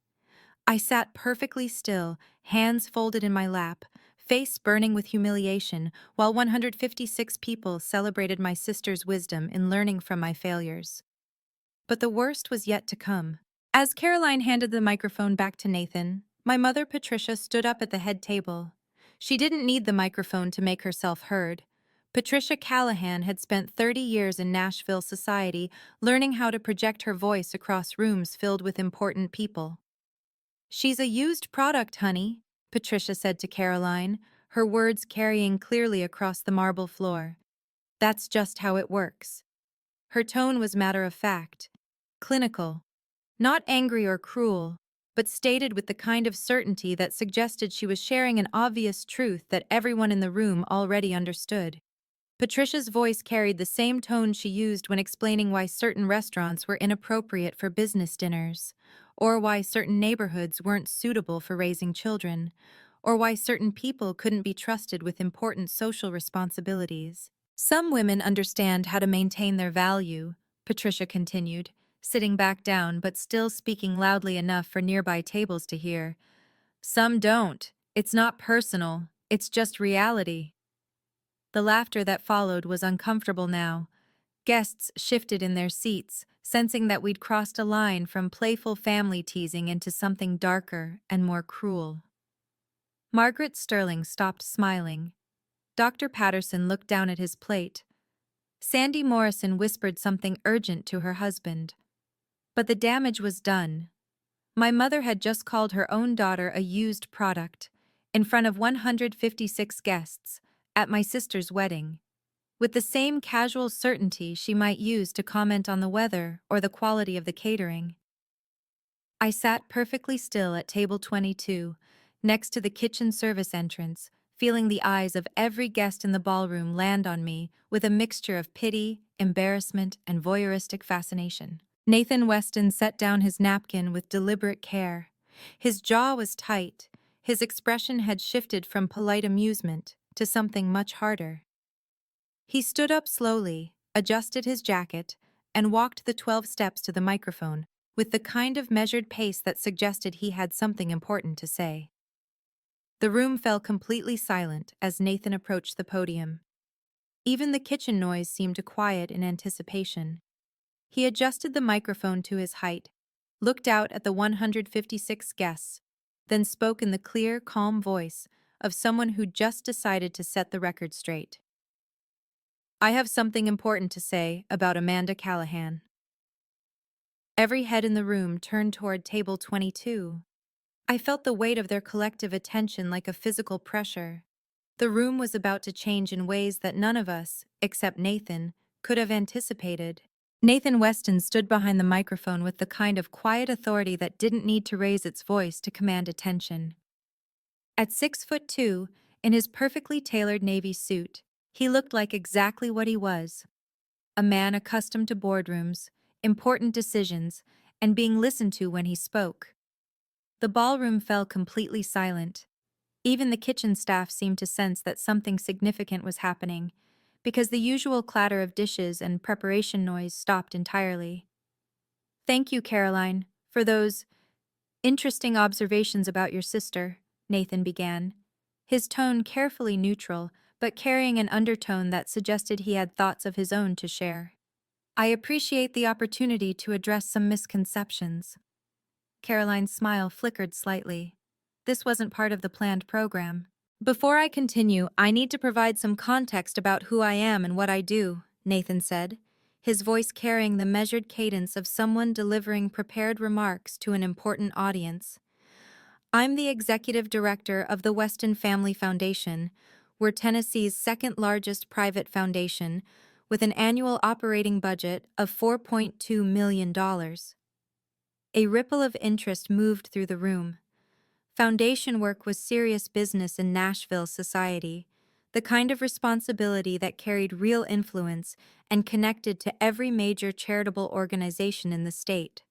I sat perfectly still, hands folded in my lap, face burning with humiliation, while 156 people celebrated my sister's wisdom in learning from my failures. But the worst was yet to come. As Caroline handed the microphone back to Nathan, my mother Patricia stood up at the head table. She didn't need the microphone to make herself heard. Patricia Callahan had spent 30 years in Nashville society learning how to project her voice across rooms filled with important people. "She's a used product, honey," Patricia said to Caroline, her words carrying clearly across the marble floor. "That's just how it works." Her tone was matter of fact, clinical, not angry or cruel, but stated with the kind of certainty that suggested she was sharing an obvious truth that everyone in the room already understood. Patricia's voice carried the same tone she used when explaining why certain restaurants were inappropriate for business dinners, or why certain neighborhoods weren't suitable for raising children, or why certain people couldn't be trusted with important social responsibilities. "Some women understand how to maintain their value," Patricia continued, sitting back down but still speaking loudly enough for nearby tables to hear. "Some don't. It's not personal. It's just reality." The laughter that followed was uncomfortable now. Guests shifted in their seats, sensing that we'd crossed a line from playful family teasing into something darker and more cruel. Margaret Sterling stopped smiling. Dr. Patterson looked down at his plate. Sandy Morrison whispered something urgent to her husband. But the damage was done. My mother had just called her own daughter a used product, in front of 156 guests, at my sister's wedding, with the same casual certainty she might use to comment on the weather or the quality of the catering. I sat perfectly still at table 22, next to the kitchen service entrance, feeling the eyes of every guest in the ballroom land on me with a mixture of pity, embarrassment, and voyeuristic fascination. Nathan Weston set down his napkin with deliberate care. His jaw was tight. His expression had shifted from polite amusement to something much harder. He stood up slowly, adjusted his jacket, and walked the 12 steps to the microphone, with the kind of measured pace that suggested he had something important to say. The room fell completely silent as Nathan approached the podium. Even the kitchen noise seemed to quiet in anticipation. He adjusted the microphone to his height, looked out at the 156 guests, then spoke in the clear, calm voice of someone who'd just decided to set the record straight. "I have something important to say about Amanda Callahan." Every head in the room turned toward table 22. I felt the weight of their collective attention like a physical pressure. The room was about to change in ways that none of us, except Nathan, could have anticipated. Nathan Weston stood behind the microphone with the kind of quiet authority that didn't need to raise its voice to command attention. At 6'2", in his perfectly tailored navy suit, he looked like exactly what he was: a man accustomed to boardrooms, important decisions, and being listened to when he spoke. The ballroom fell completely silent. Even the kitchen staff seemed to sense that something significant was happening, because the usual clatter of dishes and preparation noise stopped entirely. "Thank you, Caroline, for those interesting observations about your sister," Nathan began, his tone carefully neutral, but carrying an undertone that suggested he had thoughts of his own to share. "I appreciate the opportunity to address some misconceptions." Caroline's smile flickered slightly. This wasn't part of the planned program. "Before I continue, I need to provide some context about who I am and what I do," Nathan said, his voice carrying the measured cadence of someone delivering prepared remarks to an important audience. "I'm the executive director of the Weston Family Foundation. We're Tennessee's second-largest private foundation, with an annual operating budget of $4.2 million. A ripple of interest moved through the room. Foundation work was serious business in Nashville society, the kind of responsibility that carried real influence and connected to every major charitable organization in the state.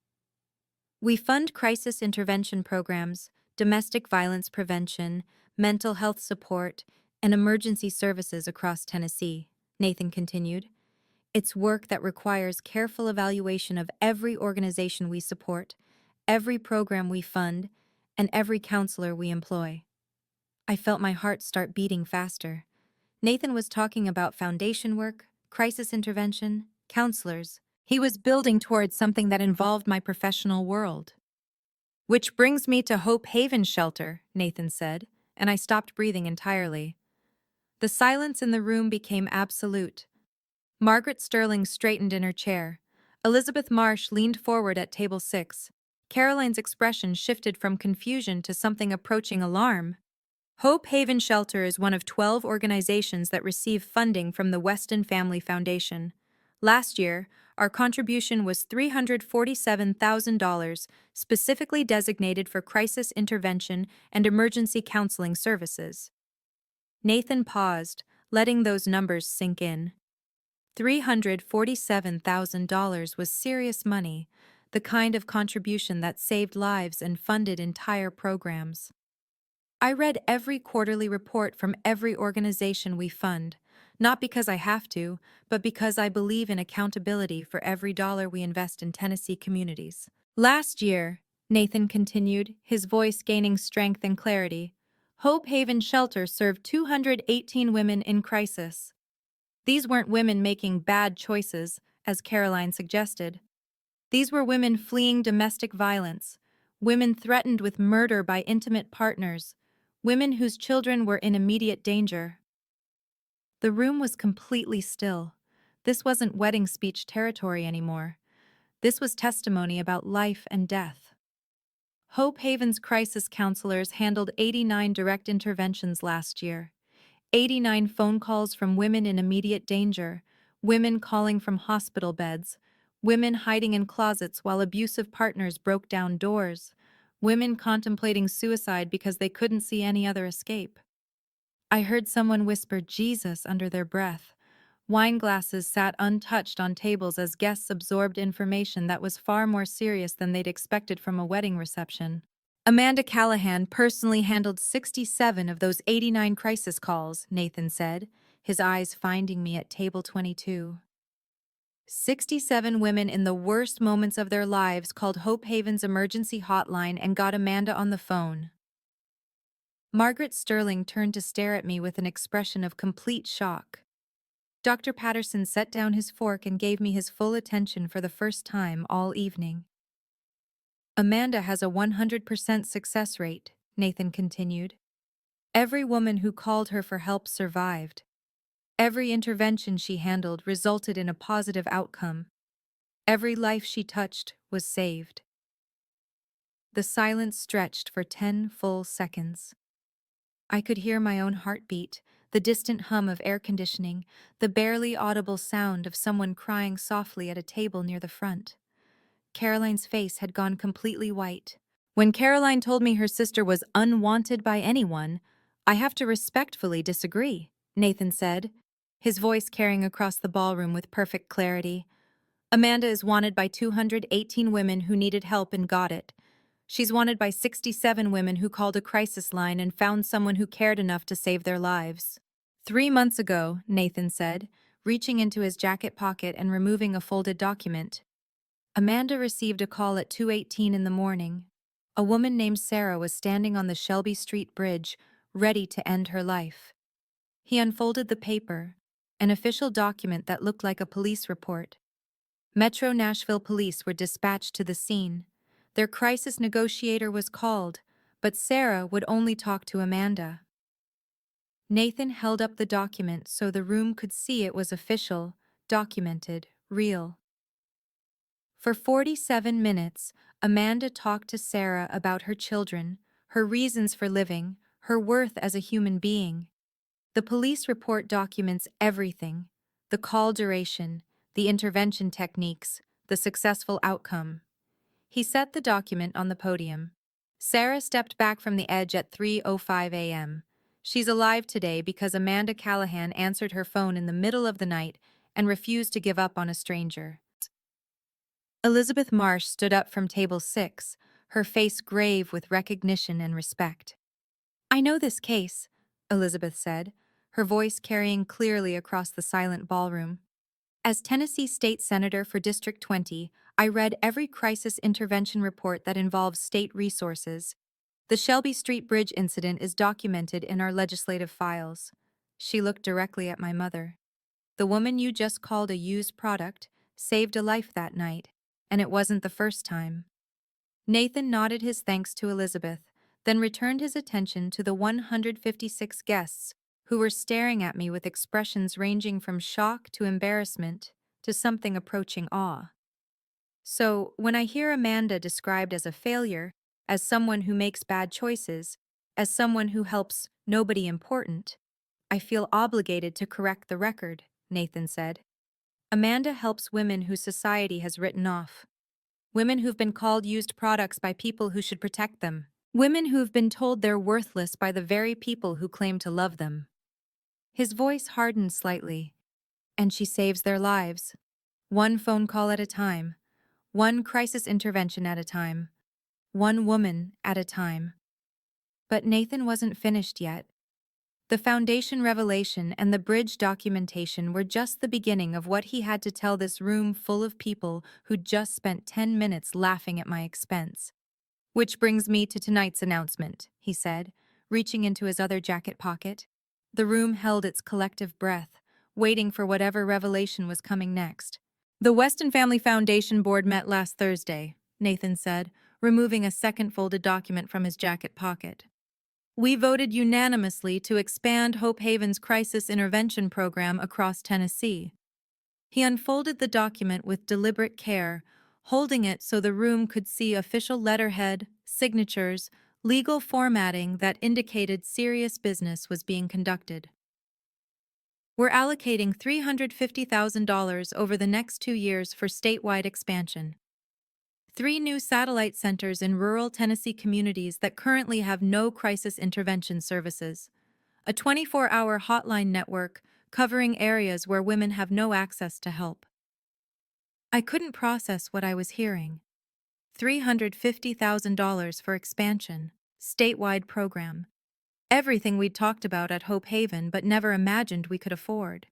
We fund crisis intervention programs, domestic violence prevention, mental health support, and emergency services across Tennessee, Nathan continued. It's work that requires careful evaluation of every organization we support, every program we fund, and every counselor we employ. I felt my heart start beating faster. Nathan was talking about foundation work, crisis intervention, counselors. He was building towards something that involved my professional world. Which brings me to Hope Haven Shelter, Nathan said, and I stopped breathing entirely. The silence in the room became absolute. Margaret Sterling straightened in her chair. Elizabeth Marsh leaned forward at table 6. Caroline's expression shifted from confusion to something approaching alarm. Hope Haven Shelter is one of 12 organizations that receive funding from the Weston Family Foundation. Last year, our contribution was $347,000, specifically designated for crisis intervention and emergency counseling services. Nathan paused, letting those numbers sink in. $347,000 was serious money, the kind of contribution that saved lives and funded entire programs. I read every quarterly report from every organization we fund, not because I have to, but because I believe in accountability for every dollar we invest in Tennessee communities. Last year, Nathan continued, his voice gaining strength and clarity, Hope Haven Shelter served 218 women in crisis. These weren't women making bad choices, as Caroline suggested. These were women fleeing domestic violence, women threatened with murder by intimate partners, women whose children were in immediate danger. The room was completely still. This wasn't wedding speech territory anymore. This was testimony about life and death. Hope Haven's crisis counselors handled 89 direct interventions last year. 89 phone calls from women in immediate danger, women calling from hospital beds, women hiding in closets while abusive partners broke down doors, women contemplating suicide because they couldn't see any other escape. I heard someone whisper Jesus under their breath. Wine glasses sat untouched on tables as guests absorbed information that was far more serious than they'd expected from a wedding reception. Amanda Callahan personally handled 67 of those 89 crisis calls, Nathan said, his eyes finding me at table 22. 67 women in the worst moments of their lives called Hope Haven's emergency hotline and got Amanda on the phone. Margaret Sterling turned to stare at me with an expression of complete shock. Dr. Patterson set down his fork and gave me his full attention for the first time all evening. Amanda has a 100% success rate, Nathan continued. Every woman who called her for help survived. Every intervention she handled resulted in a positive outcome. Every life she touched was saved. The silence stretched for 10 full seconds. I could hear my own heartbeat, the distant hum of air conditioning, the barely audible sound of someone crying softly at a table near the front. Caroline's face had gone completely white. When Caroline told me her sister was unwanted by anyone, I have to respectfully disagree, Nathan said, his voice carrying across the ballroom with perfect clarity. Amanda is wanted by 218 women who needed help and got it. She's wanted by 67 women who called a crisis line and found someone who cared enough to save their lives. 3 months ago, Nathan said, reaching into his jacket pocket and removing a folded document. Amanda received a call at 2:18 in the morning. A woman named Sarah was standing on the Shelby Street Bridge, ready to end her life. He unfolded the paper, an official document that looked like a police report. Metro Nashville police were dispatched to the scene. Their crisis negotiator was called, but Sarah would only talk to Amanda. Nathan held up the document so the room could see it was official, documented, real. For 47 minutes, Amanda talked to Sarah about her children, her reasons for living, her worth as a human being. The police report documents everything: the call duration, the intervention techniques, the successful outcome. He set the document on the podium. Sarah stepped back from the edge at 3:05 a.m. She's alive today because Amanda Callahan answered her phone in the middle of the night and refused to give up on a stranger. Elizabeth Marsh stood up from table 6, her face grave with recognition and respect. "I know this case," Elizabeth said, her voice carrying clearly across the silent ballroom. "As Tennessee State Senator for District 20, I read every crisis intervention report that involves state resources. The Shelby Street Bridge incident is documented in our legislative files." She looked directly at my mother. "The woman you just called a used product saved a life that night, and it wasn't the first time." Nathan nodded his thanks to Elizabeth, then returned his attention to the 156 guests who were staring at me with expressions ranging from shock to embarrassment to something approaching awe. "So, when I hear Amanda described as a failure, as someone who makes bad choices, as someone who helps nobody important, I feel obligated to correct the record," Nathan said. "Amanda helps women whose society has written off. Women who've been called used products by people who should protect them. Women who've been told they're worthless by the very people who claim to love them." His voice hardened slightly. "And she saves their lives. One phone call at a time. One crisis intervention at a time. One woman at a time." But Nathan wasn't finished yet. The foundation revelation and the bridge documentation were just the beginning of what he had to tell this room full of people who'd just spent 10 minutes laughing at my expense. "Which brings me to tonight's announcement," he said, reaching into his other jacket pocket. The room held its collective breath, waiting for whatever revelation was coming next. "The Weston Family Foundation Board met last Thursday," Nathan said, removing a second folded document from his jacket pocket. "We voted unanimously to expand Hope Haven's crisis intervention program across Tennessee." He unfolded the document with deliberate care, holding it so the room could see official letterhead, signatures, legal formatting that indicated serious business was being conducted. "We're allocating $350,000 over the next 2 years for statewide expansion. 3 new satellite centers in rural Tennessee communities that currently have no crisis intervention services. A 24-hour hotline network covering areas where women have no access to help." I couldn't process what I was hearing. $350,000 for expansion, statewide program. Everything we'd talked about at Hope Haven but never imagined we could afford.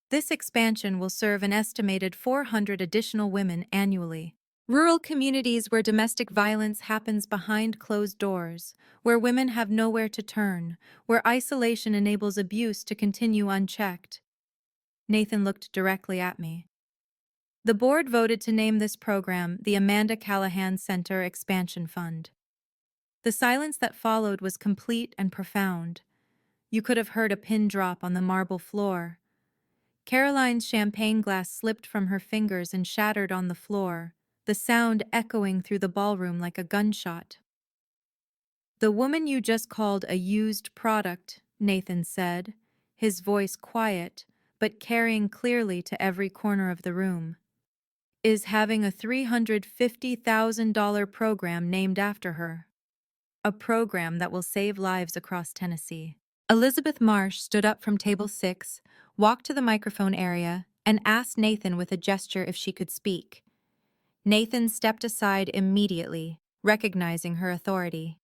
"This expansion will serve an estimated 400 additional women annually. Rural communities where domestic violence happens behind closed doors, where women have nowhere to turn, where isolation enables abuse to continue unchecked." Nathan looked directly at me. "The board voted to name this program the Amanda Callahan Center Expansion Fund." The silence that followed was complete and profound. You could have heard a pin drop on the marble floor. Caroline's champagne glass slipped from her fingers and shattered on the floor, the sound echoing through the ballroom like a gunshot. "The woman you just called a used product," Nathan said, his voice quiet, but carrying clearly to every corner of the room, "is having a $350,000 program named after her. A program that will save lives across Tennessee." Elizabeth Marsh stood up from table 6, walked to the microphone area, and asked Nathan with a gesture if she could speak. Nathan stepped aside immediately, recognizing her authority.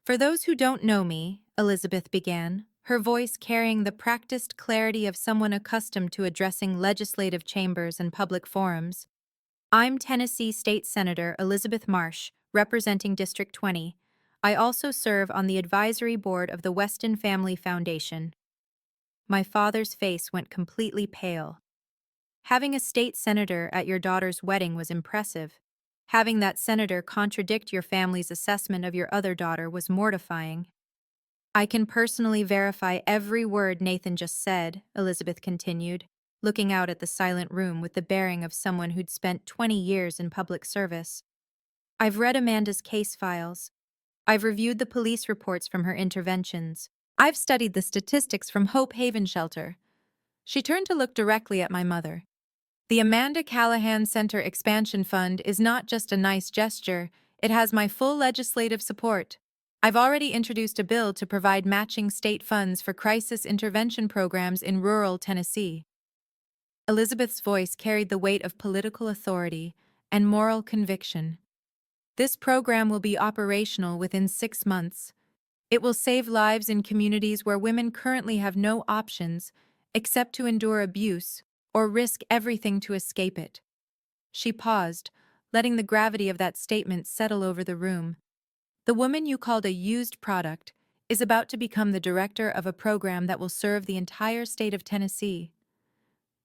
"For those who don't know me," Elizabeth began, her voice carrying the practiced clarity of someone accustomed to addressing legislative chambers and public forums, "I'm Tennessee State Senator Elizabeth Marsh, representing District 20. I also serve on the advisory board of the Weston Family Foundation." My father's face went completely pale. Having a state senator at your daughter's wedding was impressive. Having that senator contradict your family's assessment of your other daughter was mortifying. "I can personally verify every word Nathan just said," Elizabeth continued, looking out at the silent room with the bearing of someone who'd spent 20 years in public service. "I've read Amanda's case files. I've reviewed the police reports from her interventions. I've studied the statistics from Hope Haven Shelter. She turned to look directly at my mother. The Amanda Callahan Center Expansion Fund is not just a nice gesture, it has my full legislative support. I've already introduced a bill to provide matching state funds for crisis intervention programs in rural Tennessee. Elizabeth's voice carried the weight of political authority and moral conviction. This program will be operational within 6 months. It will save lives in communities where women currently have no options except to endure abuse or risk everything to escape it. She paused, letting the gravity of that statement settle over the room. The woman you called a used product is about to become the director of a program that will serve the entire state of Tennessee.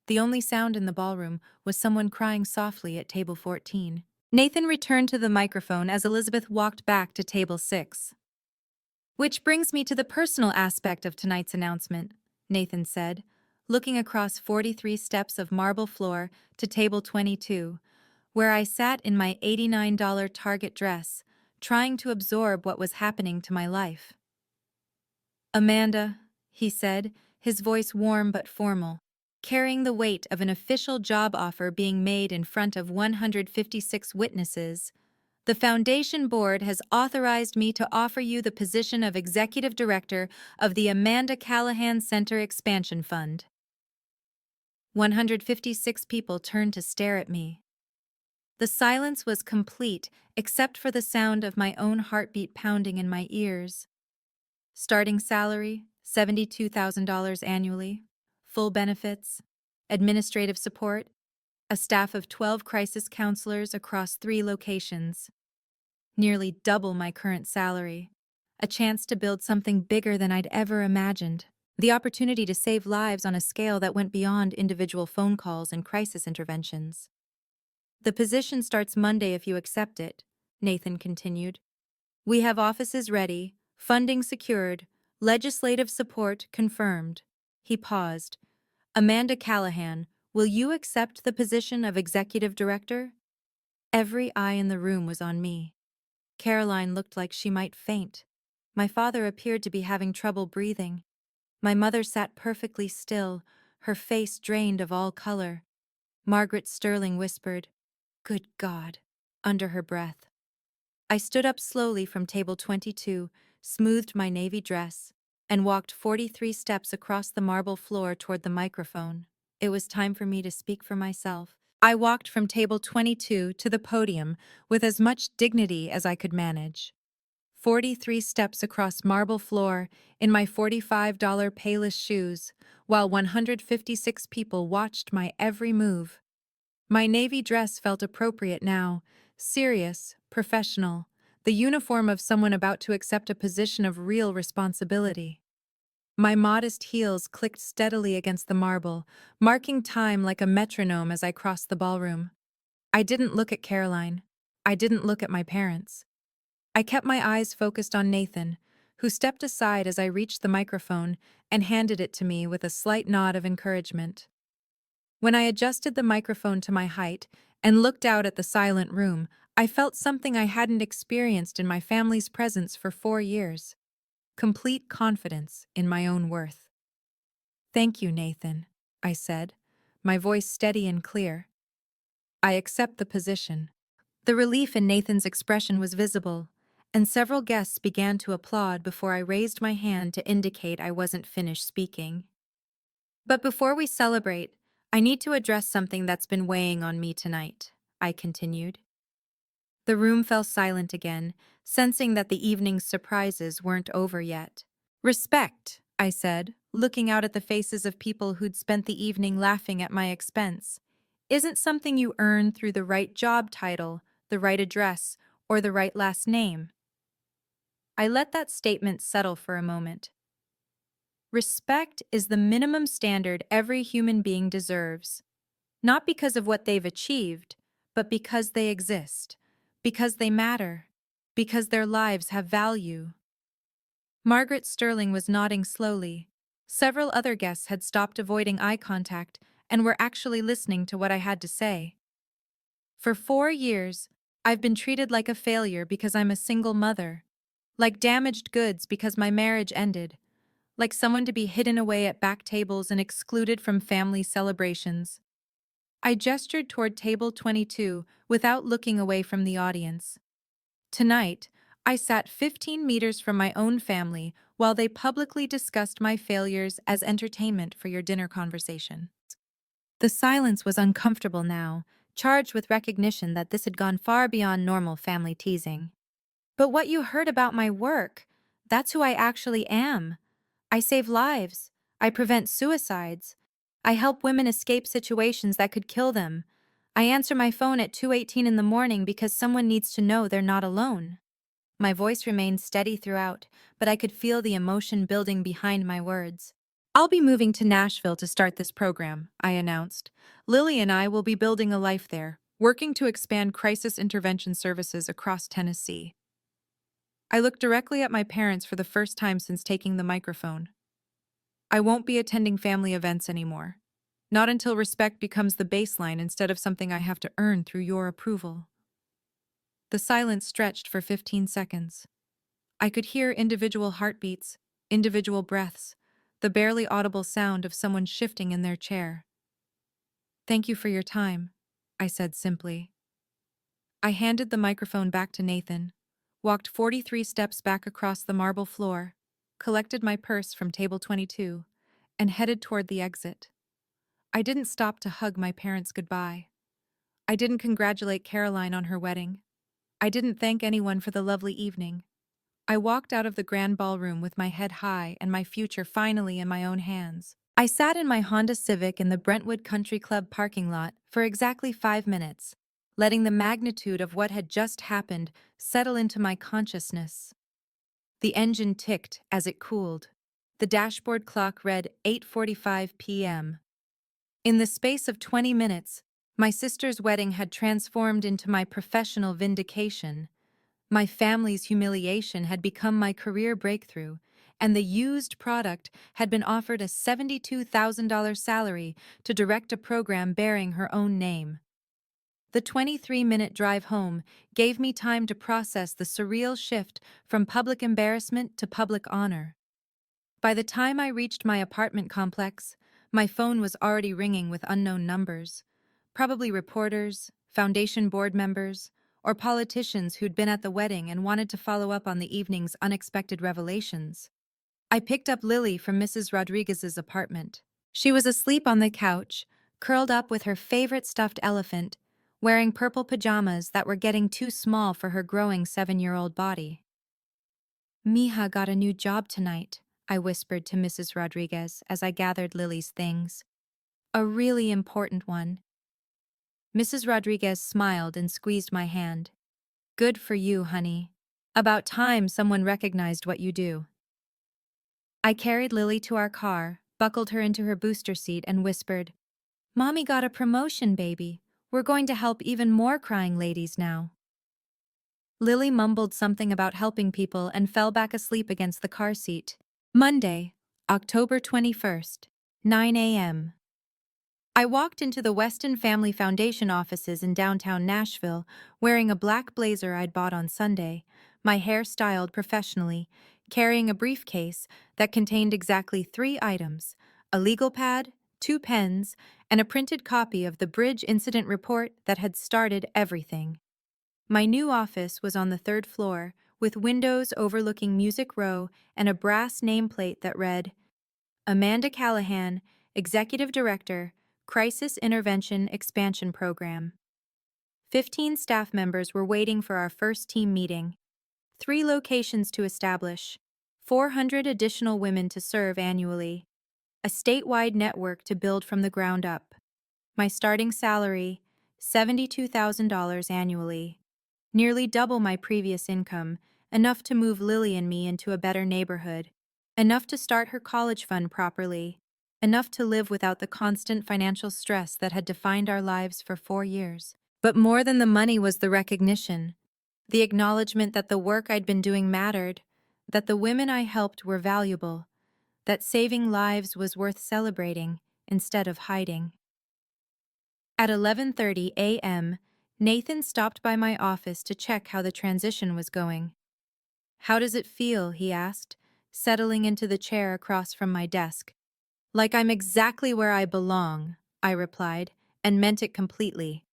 The only sound in the ballroom was someone crying softly at table 14. Nathan returned to the microphone as Elizabeth walked back to table 6. Which brings me to the personal aspect of tonight's announcement, Nathan said, looking across 43 steps of marble floor to table 22, where I sat in my $89 Target dress, trying to absorb what was happening to my life. Amanda, he said, his voice warm but formal, carrying the weight of an official job offer being made in front of 156 witnesses. The Foundation Board has authorized me to offer you the position of Executive Director of the Amanda Callahan Center Expansion Fund. 156 people turned to stare at me. The silence was complete except for the sound of my own heartbeat pounding in my ears. Starting salary, $72,000 annually, full benefits, administrative support, a staff of 12 crisis counselors across 3 locations. Nearly double my current salary, a chance to build something bigger than I'd ever imagined, the opportunity to save lives on a scale that went beyond individual phone calls and crisis interventions. The position starts Monday if you accept it, Nathan continued. We have offices ready, funding secured, legislative support confirmed. He paused. Amanda Callahan, will you accept the position of executive director? Every eye in the room was on me. Caroline looked like she might faint. My father appeared to be having trouble breathing. My mother sat perfectly still, her face drained of all color. Margaret Sterling whispered, "Good God," under her breath. I stood up slowly from table 22, smoothed my navy dress, and walked 43 steps across the marble floor toward the microphone. It was time for me to speak for myself. I walked from table 22 to the podium with as much dignity as I could manage. 43 steps across marble floor in my $45 Payless shoes, while 156 people watched my every move. My navy dress felt appropriate now, serious, professional, the uniform of someone about to accept a position of real responsibility. My modest heels clicked steadily against the marble, marking time like a metronome as I crossed the ballroom. I didn't look at Caroline. I didn't look at my parents. I kept my eyes focused on Nathan, who stepped aside as I reached the microphone and handed it to me with a slight nod of encouragement. When I adjusted the microphone to my height and looked out at the silent room, I felt something I hadn't experienced in my family's presence for 4 years. Complete confidence in my own worth. "Thank you, Nathan," I said, my voice steady and clear. "I accept the position." The relief in Nathan's expression was visible, and several guests began to applaud before I raised my hand to indicate I wasn't finished speaking. "But before we celebrate, I need to address something that's been weighing on me tonight," I continued. The room fell silent again, sensing that the evening's surprises weren't over yet. "Respect," I said, looking out at the faces of people who'd spent the evening laughing at my expense, "isn't something you earn through the right job title, the right address, or the right last name." I let that statement settle for a moment. Respect is the minimum standard every human being deserves, not because of what they've achieved, but because they exist, because they matter, because their lives have value. Margaret Sterling was nodding slowly. Several other guests had stopped avoiding eye contact and were actually listening to what I had to say. For 4 years, I've been treated like a failure because I'm a single mother, like damaged goods because my marriage ended, like someone to be hidden away at back tables and excluded from family celebrations. I gestured toward table 22 without looking away from the audience. Tonight, I sat 15 meters from my own family while they publicly discussed my failures as entertainment for your dinner conversation. The silence was uncomfortable now, charged with recognition that this had gone far beyond normal family teasing. But what you heard about my work, that's who I actually am. I save lives. I prevent suicides. I help women escape situations that could kill them. I answer my phone at 2:18 in the morning because someone needs to know they're not alone. My voice remained steady throughout, but I could feel the emotion building behind my words. I'll be moving to Nashville to start this program, I announced. Lily and I will be building a life there, working to expand crisis intervention services across Tennessee. I looked directly at my parents for the first time since taking the microphone. I won't be attending family events anymore. Not until respect becomes the baseline instead of something I have to earn through your approval. The silence stretched for 15 seconds. I could hear individual heartbeats, individual breaths, the barely audible sound of someone shifting in their chair. Thank you for your time, I said simply. I handed the microphone back to Nathan, walked 43 steps back across the marble floor, collected my purse from table 22, and headed toward the exit. I didn't stop to hug my parents goodbye. I didn't congratulate Caroline on her wedding. I didn't thank anyone for the lovely evening. I walked out of the grand ballroom with my head high and my future finally in my own hands. I sat in my Honda Civic in the Brentwood Country Club parking lot for exactly 5 minutes, letting the magnitude of what had just happened settle into my consciousness. The engine ticked as it cooled. The dashboard clock read 8:45 p.m. In the space of 20 minutes, my sister's wedding had transformed into my professional vindication. My family's humiliation had become my career breakthrough, and the used product had been offered a $72,000 salary to direct a program bearing her own name. The 23-minute drive home gave me time to process the surreal shift from public embarrassment to public honor. By the time I reached my apartment complex, my phone was already ringing with unknown numbers, probably reporters, foundation board members, or politicians who'd been at the wedding and wanted to follow up on the evening's unexpected revelations. I picked up Lily from Mrs. Rodriguez's apartment. She was asleep on the couch, curled up with her favorite stuffed elephant, wearing purple pajamas that were getting too small for her growing 7-year-old body. Mija got a new job tonight, I whispered to Mrs. Rodriguez as I gathered Lily's things. A really important one. Mrs. Rodriguez smiled and squeezed my hand. Good for you, honey. About time someone recognized what you do. I carried Lily to our car, buckled her into her booster seat, and whispered, Mommy got a promotion, baby. We're going to help even more crying ladies now. Lily mumbled something about helping people and fell back asleep against the car seat. Monday, October 21st, 9 a.m. I walked into the Weston Family Foundation offices in downtown Nashville, wearing a black blazer I'd bought on Sunday, my hair styled professionally, carrying a briefcase that contained exactly 3 items: a legal pad, 2 pens, and a printed copy of the bridge incident report that had started everything. My new office was on the 3rd floor, with windows overlooking Music Row and a brass nameplate that read, Amanda Callahan, Executive Director, Crisis Intervention Expansion Program. 15 staff members were waiting for our first team meeting. 3 locations to establish, 400 additional women to serve annually, a statewide network to build from the ground up. My starting salary, $72,000 annually. Nearly double my previous income, enough to move Lily and me into a better neighborhood, enough to start her college fund properly, enough to live without the constant financial stress that had defined our lives for 4 years. But more than the money was the recognition, the acknowledgement that the work I'd been doing mattered, that the women I helped were valuable, that saving lives was worth celebrating instead of hiding. At 11:30 a.m., Nathan stopped by my office to check how the transition was going. How does it feel, he asked, settling into the chair across from my desk. Like I'm exactly where I belong, I replied, and meant it completely.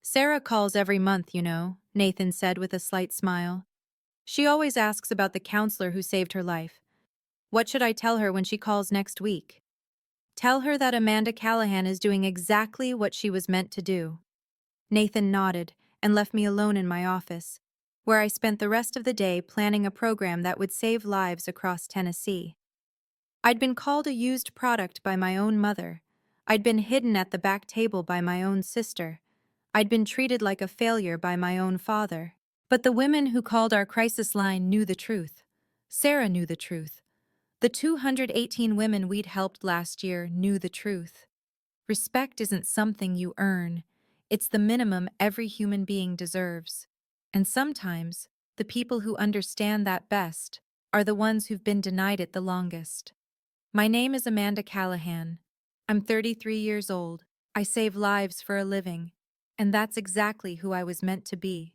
Sarah calls every month, Nathan said with a slight smile. She always asks about the counselor who saved her life. What should I tell her when she calls next week? Tell her that Amanda Callahan is doing exactly what she was meant to do. Nathan nodded and left me alone in my office, where I spent the rest of the day planning a program that would save lives across Tennessee. I'd been called a used product by my own mother. I'd been hidden at the back table by my own sister. I'd been treated like a failure by my own father. But the women who called our crisis line knew the truth. Sarah knew the truth. The 218 women we'd helped last year knew the truth. Respect isn't something you earn. It's the minimum every human being deserves. And sometimes, the people who understand that best are the ones who've been denied it the longest. My name is Amanda Callahan. I'm 33 years old. I save lives for a living. And that's exactly who I was meant to be.